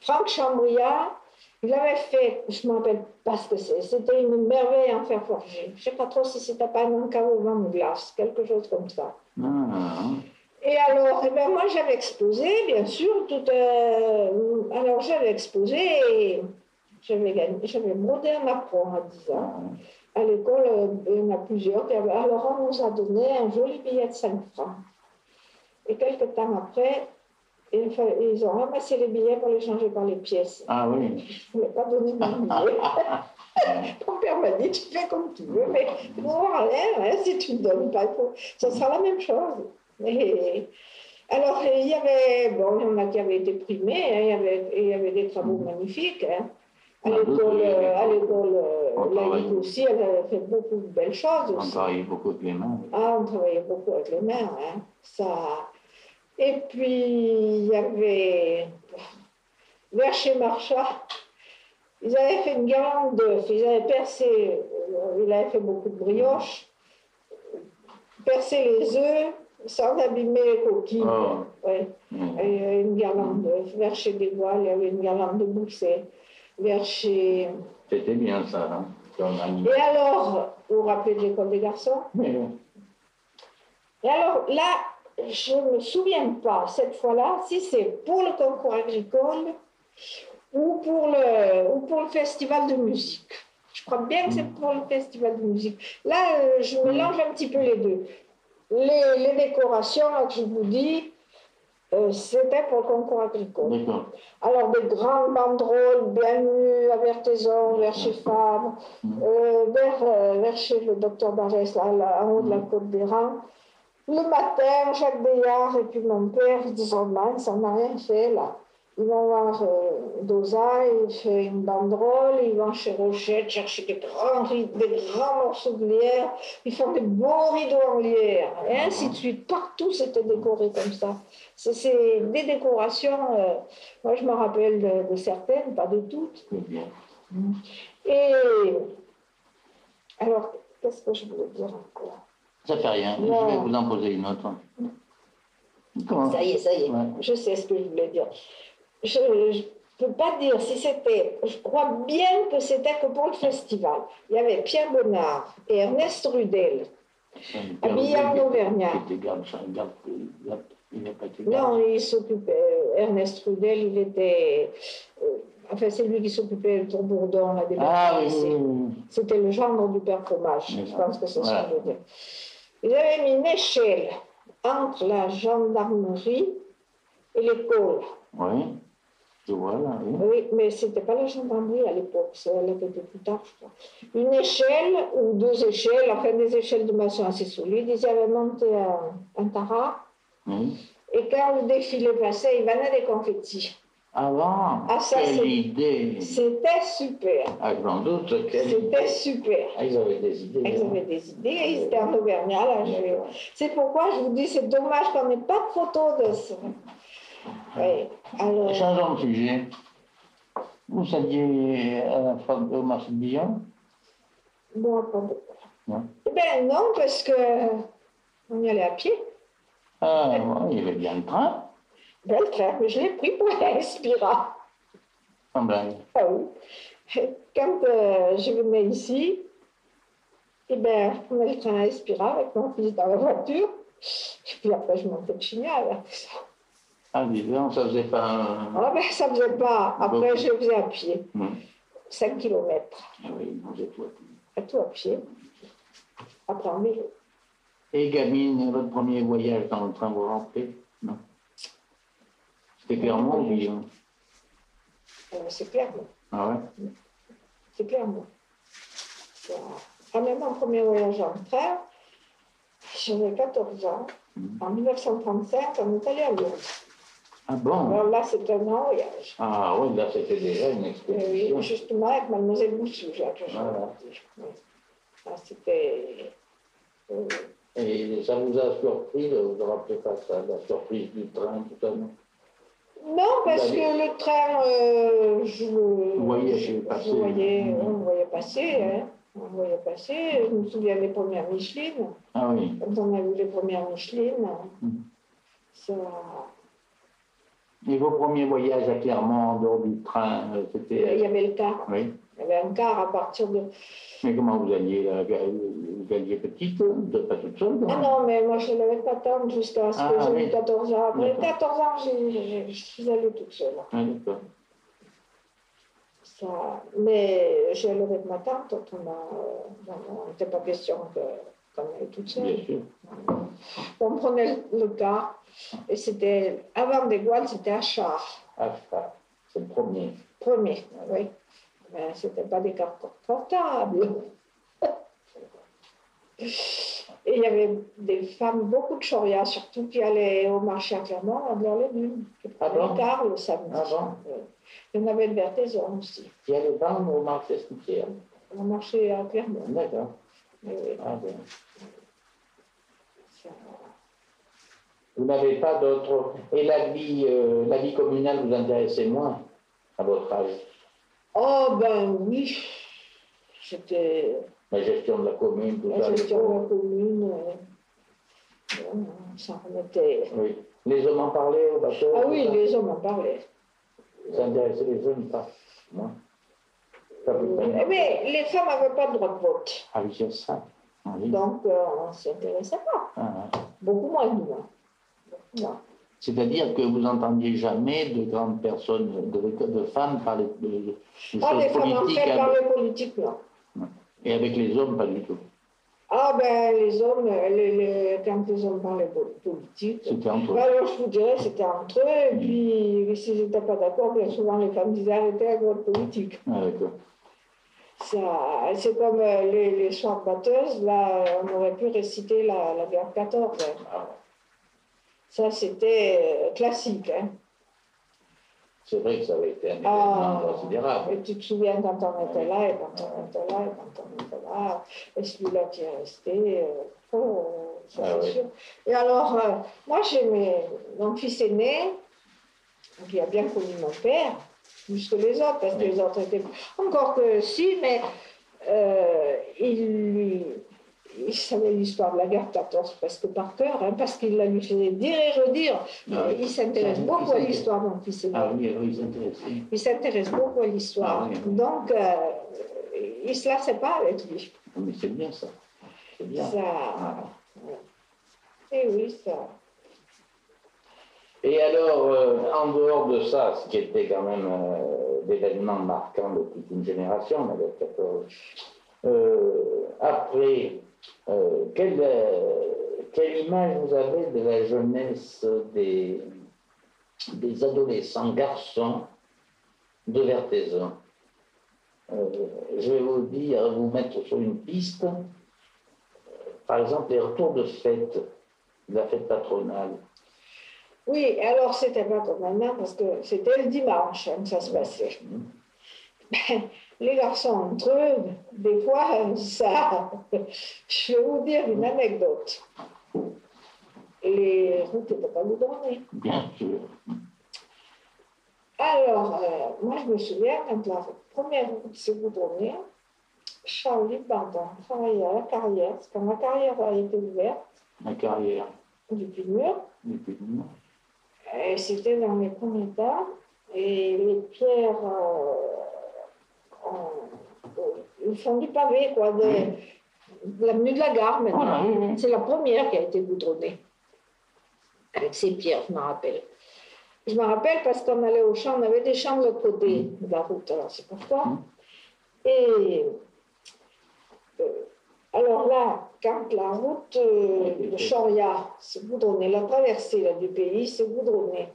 Franck Chambriard, il avait fait, je ne me rappelle pas ce que c'était une merveille en fer forgé. Je ne sais pas trop si c'était pas un caveau vent de glace, quelque chose comme ça. Et alors, moi j'avais exposé, bien sûr, alors j'avais exposé et j'avais brodé un apron à 10 ans. À l'école, il y en a plusieurs. Alors on nous a donné un joli billet de 5 francs. Et quelques temps après, ils ont ramassé les billets pour les changer par les pièces. Ah oui. Je ne voulais pas donner mon billet. Mon père m'a dit, tu fais comme tu veux, mais si tu ne donnes pas, ça sera la même chose. Alors, il y en a qui avaient été primés, hein, il y avait des travaux magnifiques. Hein. À l'école laïque aussi, elle avait fait beaucoup de belles choses. On travaillait beaucoup avec les mains. Ah, on travaillait beaucoup avec les mains. Hein. Et puis, il y avait, vers chez Marchas, ils avaient fait une guirlande d'œufs. Ils avaient percé, il avait fait beaucoup de brioches, percé les œufs, sans abîmer les coquilles. Oh. Ouais. Il y avait une guirlande d'œufs. Vers chez Desvoiles, il y avait une guirlande de Bousset. Vers chez... C'était bien ça, hein. Et alors, vous vous rappelez de l'école des garçons? Oui. Et alors, là, je ne me souviens pas, cette fois-là, si c'est pour le concours agricole ou pour le festival de musique. Je crois bien que c'est pour le festival de musique. Là, je mélange un petit peu les deux. Les décorations, là, que je vous dis, c'était pour le concours agricole. Alors, des grandes banderoles bien nues à Berthézon, vers chez Fabre, vers chez le docteur Barès, là, en haut de la côte des Rangs. Le matin, Jacques Bayard et puis mon père, ils disent, oh mince, on n'a rien fait là. Ils vont voir Dosa, il fait une banderole, ils vont chez Rochette chercher des grands morceaux de lierre, ils font des beaux rideaux en lierre, et ainsi de suite. Partout, c'était décoré comme ça. C'est des décorations, moi je me rappelle de certaines, pas de toutes. Et alors, qu'est-ce que je voulais dire encore? Ça fait rien, je vais vous en poser une autre. Comment? Ça y est, ouais. Je sais ce que je voulais dire. je ne peux pas dire si c'était, je crois bien que c'était que pour le festival. Il y avait Pierre Bonnard et Ernest Rudel, habillés en auvergnat. Non, il s'occupait, Ernest Rudel, il était, enfin c'est lui qui s'occupait de Tourbourdon, là, des Bertrand. C'était le gendre du père Fromage, je pense que c'est ça que je veux dire. Ils avaient mis une échelle entre la gendarmerie et l'école. Oui, je vois là. Oui, mais ce n'était pas la gendarmerie à l'époque, elle était plus tard, je crois. Une échelle ou deux échelles, enfin des échelles de maçon assez solides. Ils avaient monté un taras. Et quand le défilé passait, il venait des confettis. Avant, quelle idée! C'était super. Ah, j'en doute. C'était super. Ah, ils avaient des idées. Ils avaient des idées, ils étaient en auvergnat. Là, c'est pourquoi je vous dis, c'est dommage qu'on n'ait pas de photos de ça. Oui, alors... Changeons de sujet. Vous saviez à la fois au marché de Dijon? Bon, pas beaucoup. Non. Eh bien non, parce qu'on y allait à pied. Ah, ouais, il y avait bien le train. Ben, le train, mais je l'ai pris pour Inspira. En blague. Ah oui. Quand je venais ici, eh ben, je prenais le train à Inspira avec mon fils dans la voiture. Et puis après, je montais de Chignal. Ah, dis donc, ça faisait pas un... Ah ben, ça ne faisait pas. Après, je faisais à pied. 5 kilomètres. Ah oui, vous êtes tout à pied. À tout à pied. Après, en vélo. Et gamine, votre premier voyage dans le train, vous rentrez? Non. C'était Clermont ou Dijon? C'est Clermont. Ah ouais? C'est Clermont. Ah, même mon premier voyage en train, j'avais 14 ans. En 1935, on est allé à Lourdes. Ah bon? Alors là, c'était un grand voyage. Ah oui, là, c'était déjà une expédition. Oui, justement, avec Mademoiselle Boussou, là, que je Voilà. Ah, c'était... Et ça vous a surpris, vous ne rappelez pas ça, la surprise du train, tout ça, non? Non, parce que le train, Vous voyez passer. on le voyait passer, hein. On le voyait passer. Je me souviens des premières Michelin. Ah oui. Quand on a vu les premières Michelin, ça... Et vos premiers voyages à Clermont, en dehors du train, c'était... Il y avait le car. Oui. Il y avait un car à partir de... Mais comment vous alliez là? Vous alliez petite, pas toute seule? Ah non, mais moi je ne l'avais pas tant jusqu'à ce que j'ai eu 14 ans. Après 14 ans, je suis allée toute seule. Ah d'accord. Ça... Mais j'ai allé avec ma tante, on n'était pas question qu'on allait toute seule. Bien sûr. On prenait le car, et c'était, avant des Gouales, c'était à Char. Ah, c'est le premier. Premier, oui. Mais c'était pas des cars portables. Et il y avait des femmes, beaucoup de chorias, surtout qui allaient au marché à Clermont, à Blanc-les-Dunes. Ah bon? Tard le samedi. Ah bon? Il y en avait de Vertaison aussi. Il y a les femmes au marché cimetière. Au marché à Clermont. D'accord. Oui. Ah bien. Vous n'avez pas d'autres... Et la vie communale vous intéressait moins, à votre âge? Oh ben oui, c'était... La gestion de la commune, tout ça. La gestion de la commune, ça remettait... Oui. Les hommes en parlaient au bateau? Ah oui, les hommes en parlaient. Ça intéressait les hommes, pas moi. Mais les femmes n'avaient pas de droit de vote. Ah oui, c'est ça. Ah, oui. Donc, on ne s'intéressait pas. Beaucoup moins que moi. Non. C'est-à-dire que vous n'entendiez jamais de grandes personnes, de femmes parler de choses les femmes en politiques. fait parler politique, non. Et avec les hommes, pas du tout. Ah ben, les hommes, quand les hommes parlaient politique, C'était entre eux. alors je vous dirais, c'était entre eux, et puis s'ils n'étaient pas d'accord, bien souvent les femmes disaient arrêtez avec votre politique. Ah, d'accord. C'est comme les soirs batteuses, là, on aurait pu réciter la guerre 14. Hein. Ah. Ça, c'était classique. Hein. C'est vrai que ça avait été un événement considérable. Et tu te souviens quand on était là, et quand on était là, et quand on était là, et celui-là qui est resté, ça c'est sûr. Et alors, moi j'ai mon fils aîné, qui a bien connu mon père, plus que les autres, parce que les autres étaient... Encore que si, mais il il savait l'histoire de la guerre de 14 presque par cœur, hein, parce qu'il la lui faisait dire et redire. Il s'intéresse beaucoup à l'histoire, mon fils. Ah oui, il s'intéresse. Il s'intéresse beaucoup à l'histoire. Donc, il ne se lassait pas avec lui. Mais c'est bien ça. C'est bien. Ça... Et oui, ça... Et alors, en dehors de ça, ce qui était quand même d'événements marquants de toute une génération, la guerre de 14, après, quelle image vous avez de la jeunesse des adolescents garçons de Vertaizon? Je vais vous mettre sur une piste. Par exemple, les retours de fête, de la fête patronale. Oui, alors c'était pas comme maintenant, parce que c'était le dimanche que ça se passait. Les garçons entre eux, des fois, ça... Je vais vous dire une anecdote. Les routes n'étaient pas goudronnées. Bien sûr. Alors, moi je me souviens, quand la première route s'est goudronnée, Charlie Bardon travaillait à la carrière, parce que quand la carrière a été ouverte. La carrière. Du Puy-de-Mur. Et c'était dans les premiers temps, et les pierres, ils font du pavé, quoi, de l'avenue de la Gare maintenant. C'est la première qui a été goudronnée, avec ces pierres, je me rappelle. Je me rappelle parce qu'on allait au champ, on avait des champs de l'autre côté de la route, alors c'est pourquoi. Et alors là, quand la route de Choria s'est goudronnée, la traversée là, du pays s'est goudronnée,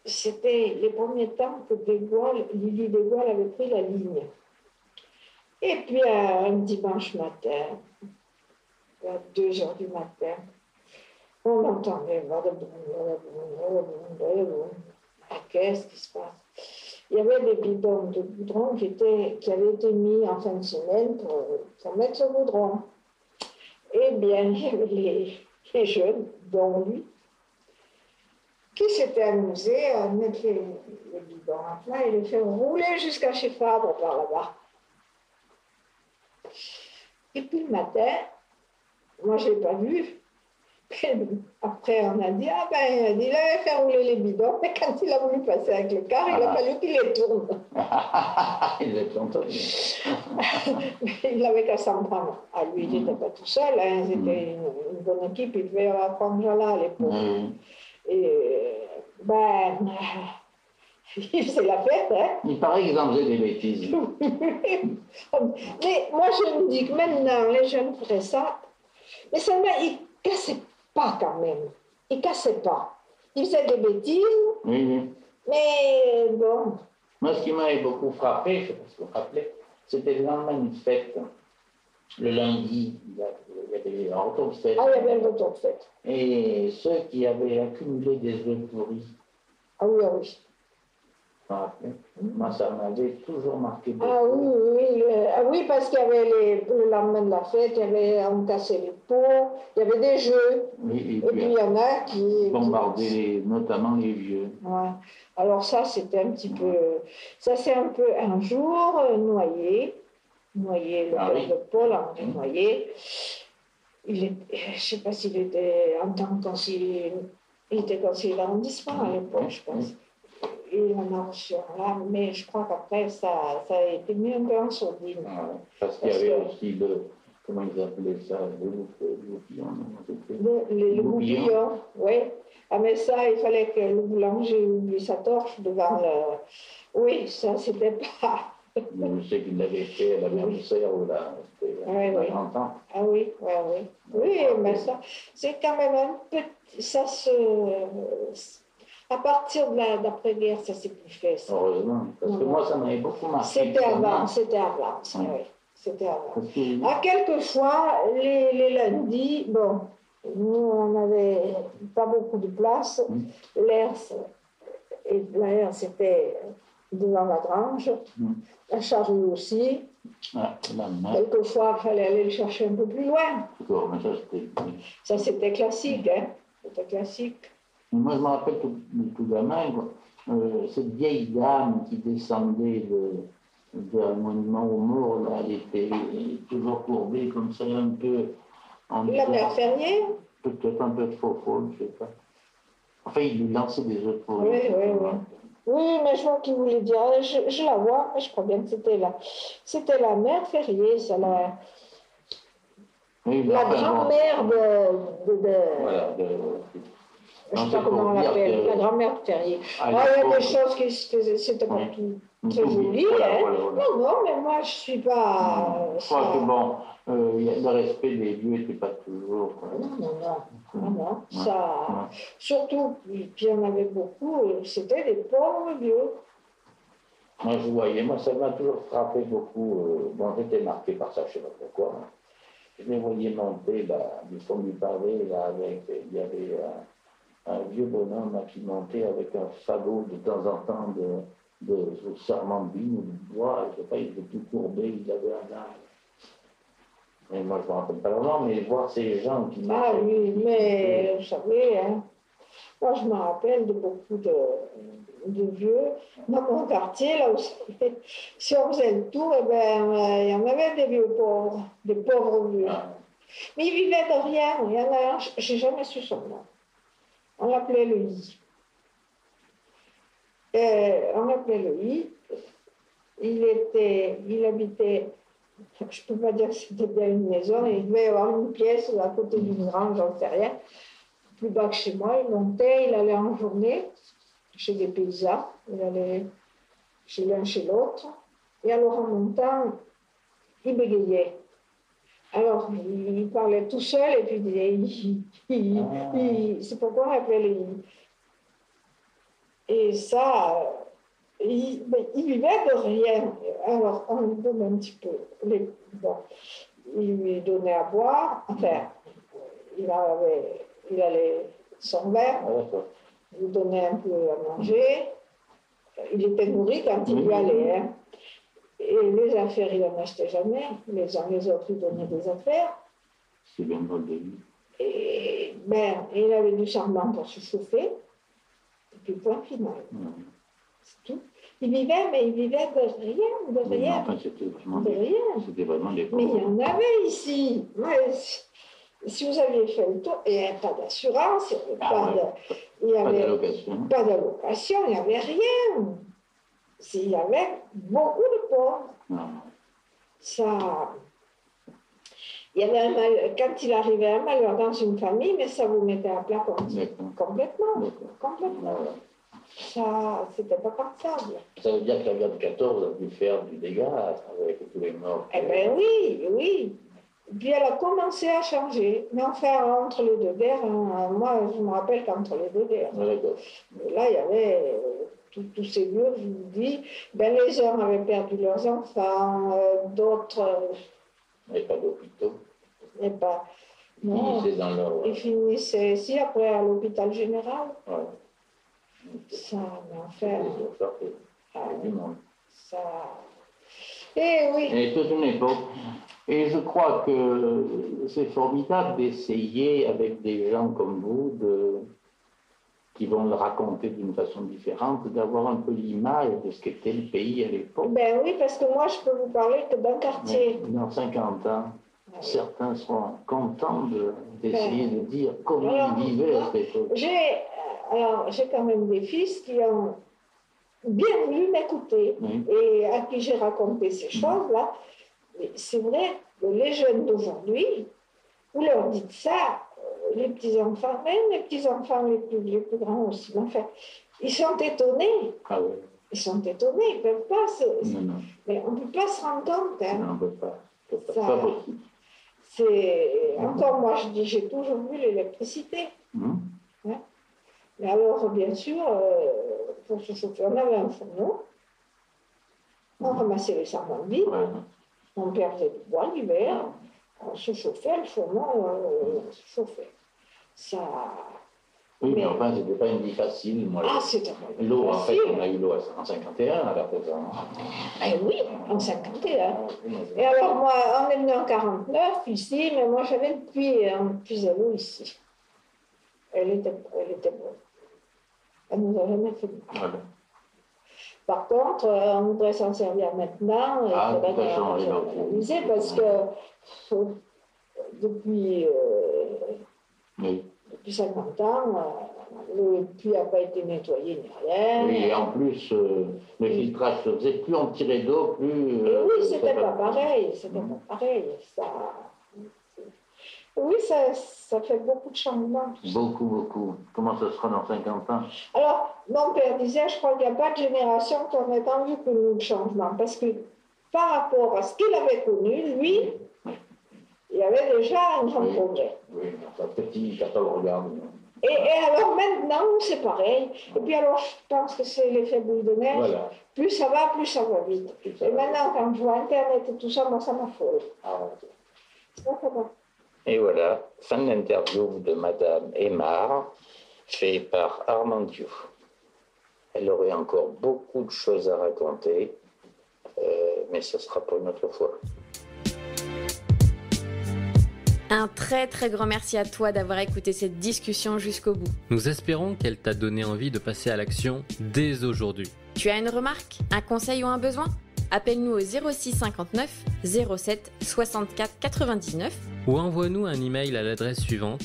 c'était les premiers temps que Lily Desgoual avait pris la ligne. Et puis un dimanche matin, à 2h du matin, on entendait qu'est-ce qui se passe? Il y avait des bidons de goudron qui avaient été mis en fin de semaine pour mettre le goudron. Eh bien, il y avait les jeunes, dont lui, qui s'étaient amusés à mettre les bidons à plat et les faire rouler jusqu'à chez Fabre par là-bas. Et puis le matin, moi je ne l'ai pas vu. Après, on a dit, il avait fait rouler les bidons, mais quand il a voulu passer avec le car, il a fallu qu'il les tourne. Il est content. Il n'avait qu'à s'en prendre. Ah, lui, il n'était pas tout seul, hein. C'était une bonne équipe, il devait avoir Frangela à l'époque. Et, il faisait la fête, hein. Il paraît qu'ils en faisaient des bêtises. Mais moi, je me dis que maintenant, les jeunes feraient ça, mais seulement, ils ne cassaient pas quand même. Ils ne cassaient pas. Ils faisaient des bêtises, mais bon. Moi, ce qui m'avait beaucoup frappé, je ne sais pas si vous vous rappelez, c'était le lendemain de fête. Le lundi, il y avait un retour de fête. Ah, il y avait un retour de fête. Et ceux qui avaient accumulé des œufs pourris. Ah oui, ah oui. Moi, ça m'avait toujours marqué. Ah oui, parce qu'il y avait le lendemain de la fête, on cassait les pots, il y avait des jeux. Oui, et puis il y en a qui bombardaient notamment les vieux. Ouais. Alors ça, c'était un petit peu... Ça, c'est un peu un jour Noyer, le père de Paul, Henri Noyer. Je ne sais pas s'il était en tant que conseiller... Il était conseiller d'arrondissement à l'époque, je pense. Il en a reçu là, mais je crois qu'après, ça a été mis un peu en sourdine. Parce qu'il y avait aussi comment ils appelaient ça, le goupillon, oui. Ah, mais ça, il fallait que le boulanger oublie sa torche devant le... Oui, ça, c'était pas... Je sais qu'il l'avait fait à la Mercière ou là, c'était 30 ans. Ah oui, oui. Oui, mais ça, c'est quand même un peu... Ça se... À partir de l'après-guerre, ça s'est plus fait. Ça. Heureusement, parce que moi, ça m'avait beaucoup marqué. C'était avant, oui. C'était avant. Ah, quelquefois, les lundis, bon, nous, on n'avait pas beaucoup de place. L'air, c'était devant la grange. La charrue aussi. Quelquefois, il fallait aller le chercher un peu plus loin. Ça, c'était classique, hein. C'était classique. Moi, je me rappelle tout gamin, cette vieille dame qui descendait le monument aux morts, là, elle était toujours courbée comme ça, un peu en La mère Ferrier? peut-être un peu de faux folle, je sais pas. Enfin, il lui lançait des œufs de faux. Oui, oui, oui. Oui, mais je vois qui voulait dire. Je la vois, mais je crois bien que c'était la mère Ferrier, ça, Oui, la grand-mère voilà, je ne sais pas comment on l'appelle, la grand-mère de Ferrier. Ah, il y a des choses qui se faisaient, c'était pas tout très joli. Voilà, hein. voilà. Non, non, mais moi, je ne suis pas. Je crois que bon, le respect des lieux n'était pas toujours. Non, non. Ça, surtout, puis il y en avait beaucoup, c'était des pauvres vieux. Moi, je voyais, moi, ça m'a toujours frappé beaucoup. Bon, j'étais marqué par ça, je ne sais pas pourquoi. Je les voyais monter, là, du fond du pavé, là, il y avait un vieux bonhomme là, qui montait avec un fagot de temps en temps de serment de vigne ou de bois, je sais pas, il était tout courbé, il avait un âge. Et moi, je ne me rappelle pas vraiment, mais voir ces gens qui Ah oui, mais vous savez, hein, moi je me rappelle de beaucoup de vieux. Dans mon quartier, là où si on faisait le tour, eh ben, il y en avait des vieux pauvres, des pauvres vieux. Ah. Mais ils vivaient de rien. Il y en a un, je n'ai jamais su son nom. On l'appelait le I. On l'appelait le I. Il habitait, je ne peux pas dire que c'était bien une maison, il devait y avoir une pièce à côté d'une grange, j'en sais rien. Plus bas que chez moi, il montait, il allait en journée chez des paysans, il allait chez l'un, chez l'autre. Et alors en montant, il bégayait. Alors, il parlait tout seul et puis c'est pourquoi on l'appelait le I. Et ça, il vivait de rien. Alors, on lui donnait un petit peu. Il lui donnait à boire. Enfin, il allait son verre. Il lui donnait un peu à manger. Il était nourri quand il y allait. Hein. Et les affaires, il n'en achetait jamais. Les uns les autres, il donnait des affaires. C'est bien drôle de lui. Et il avait du charbon pour se chauffer. Et puis, point final. C'est tout. Il vivait, mais il vivait de rien, de rien. Enfin, c'était vraiment, de rien. C'était vraiment des Mais il y en avait ici. Ouais, si vous aviez fait le tour, il n'y avait pas d'assurance, il n'y avait pas d'allocation, il n'y avait rien. Il y avait beaucoup de pauvres. Ça, il y avait quand il arrivait un malheur dans une famille, mais ça vous mettait à plat complètement. Ça, c'était pas passable. Ça veut dire que la guerre de 14 a dû faire du dégât avec tous les morts. Eh bien oui. Puis elle a commencé à changer. Mais enfin, entre les deux guerres, moi je me rappelle qu'entre les deux guerres. Là, il y avait tous ces lieux, je vous dis, les uns avaient perdu leurs enfants, d'autres. Et pas d'hôpitaux. Et pas. Non, ils finissaient ici, après à l'hôpital général. Ouais. Ça, mais enfin. Ça. Oui. Et toute une époque. Et je crois que c'est formidable d'essayer avec des gens comme vous, qui vont le raconter d'une façon différente, d'avoir un peu l'image de ce qu'était le pays à l'époque. Oui, parce que moi, je peux vous parler que d'un quartier. Mais dans 50 ans, certains seront contents d'essayer de dire comment ils vivaient à cette époque. J'ai quand même des fils qui ont bien voulu m'écouter et à qui j'ai raconté ces choses-là. Mais c'est vrai que les jeunes d'aujourd'hui, vous leur dites ça, les petits-enfants, même les petits-enfants les plus grands aussi, enfin, ils sont étonnés. Ah oui. Ils sont étonnés, ils ne peuvent pas Non. Mais on ne peut pas se rendre compte. Hein. Non, on ne peut pas. Pas possible. Encore moi, je dis, j'ai toujours vu l'électricité. Hein. Mais alors, bien sûr, pour se chauffer, on avait un fourneau, on ramassait les charbons vides, on perdait du bois l'hiver, on se chauffait, le fourneau se chauffait. Ça... Oui, mais enfin, c'était pas une vie facile. C'était pas l'eau, en fait, on a eu l'eau en 51 à la présent. Oui, en 51. Et alors, moi, on est venu en 49 ici, mais moi, j'avais le puits, un puits à l'eau ici. Elle était bonne. Elle nous a jamais fait mal. Par contre, on voudrait s'en servir maintenant et Ah, faudrait tout a changé, donc. réaliser parce que depuis Oui. 50 ans, le puits n'a pas été nettoyé ni rien. Oui, et en plus, le filtrage se faisait, plus on tirait d'eau, plus... Et oui, c'était pas pareil, pas pareil. Oui, ça fait beaucoup de changements. Beaucoup. Comment ça sera dans 50 ans? Alors, mon père disait, je crois qu'il n'y a pas de génération qui en ait entendu que nous de changement, parce que par rapport à ce qu'il avait connu, lui, il y avait déjà un grand progrès. Oui, enfin, petit, quand on le regarde. Et alors maintenant, c'est pareil. Et puis alors, je pense que c'est l'effet boule de neige. Voilà. Plus ça va vite. Et maintenant, quand je vois Internet et tout ça, moi, ça m'affole. Ah, ok. Ça va. Et voilà, fin de l'interview de Madame Aymar, fait par Armand Diouf. Elle aurait encore beaucoup de choses à raconter, mais ce sera pour une autre fois. Un très très grand merci à toi d'avoir écouté cette discussion jusqu'au bout. Nous espérons qu'elle t'a donné envie de passer à l'action dès aujourd'hui. Tu as une remarque, un conseil ou un besoin ? Appelle-nous au 06 59 07 64 99 ou envoie-nous un email à l'adresse suivante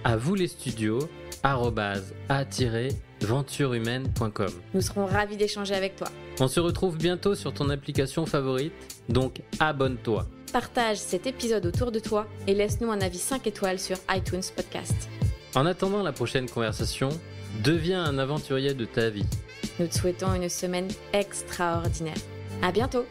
avouslesstudios@a-venturehumaine.com. Nous serons ravis d'échanger avec toi. On se retrouve bientôt sur ton application favorite, donc abonne-toi. Partage cet épisode autour de toi et laisse-nous un avis 5 étoiles sur iTunes Podcast. En attendant la prochaine conversation, deviens un aventurier de ta vie. Nous te souhaitons une semaine extraordinaire. À bientôt!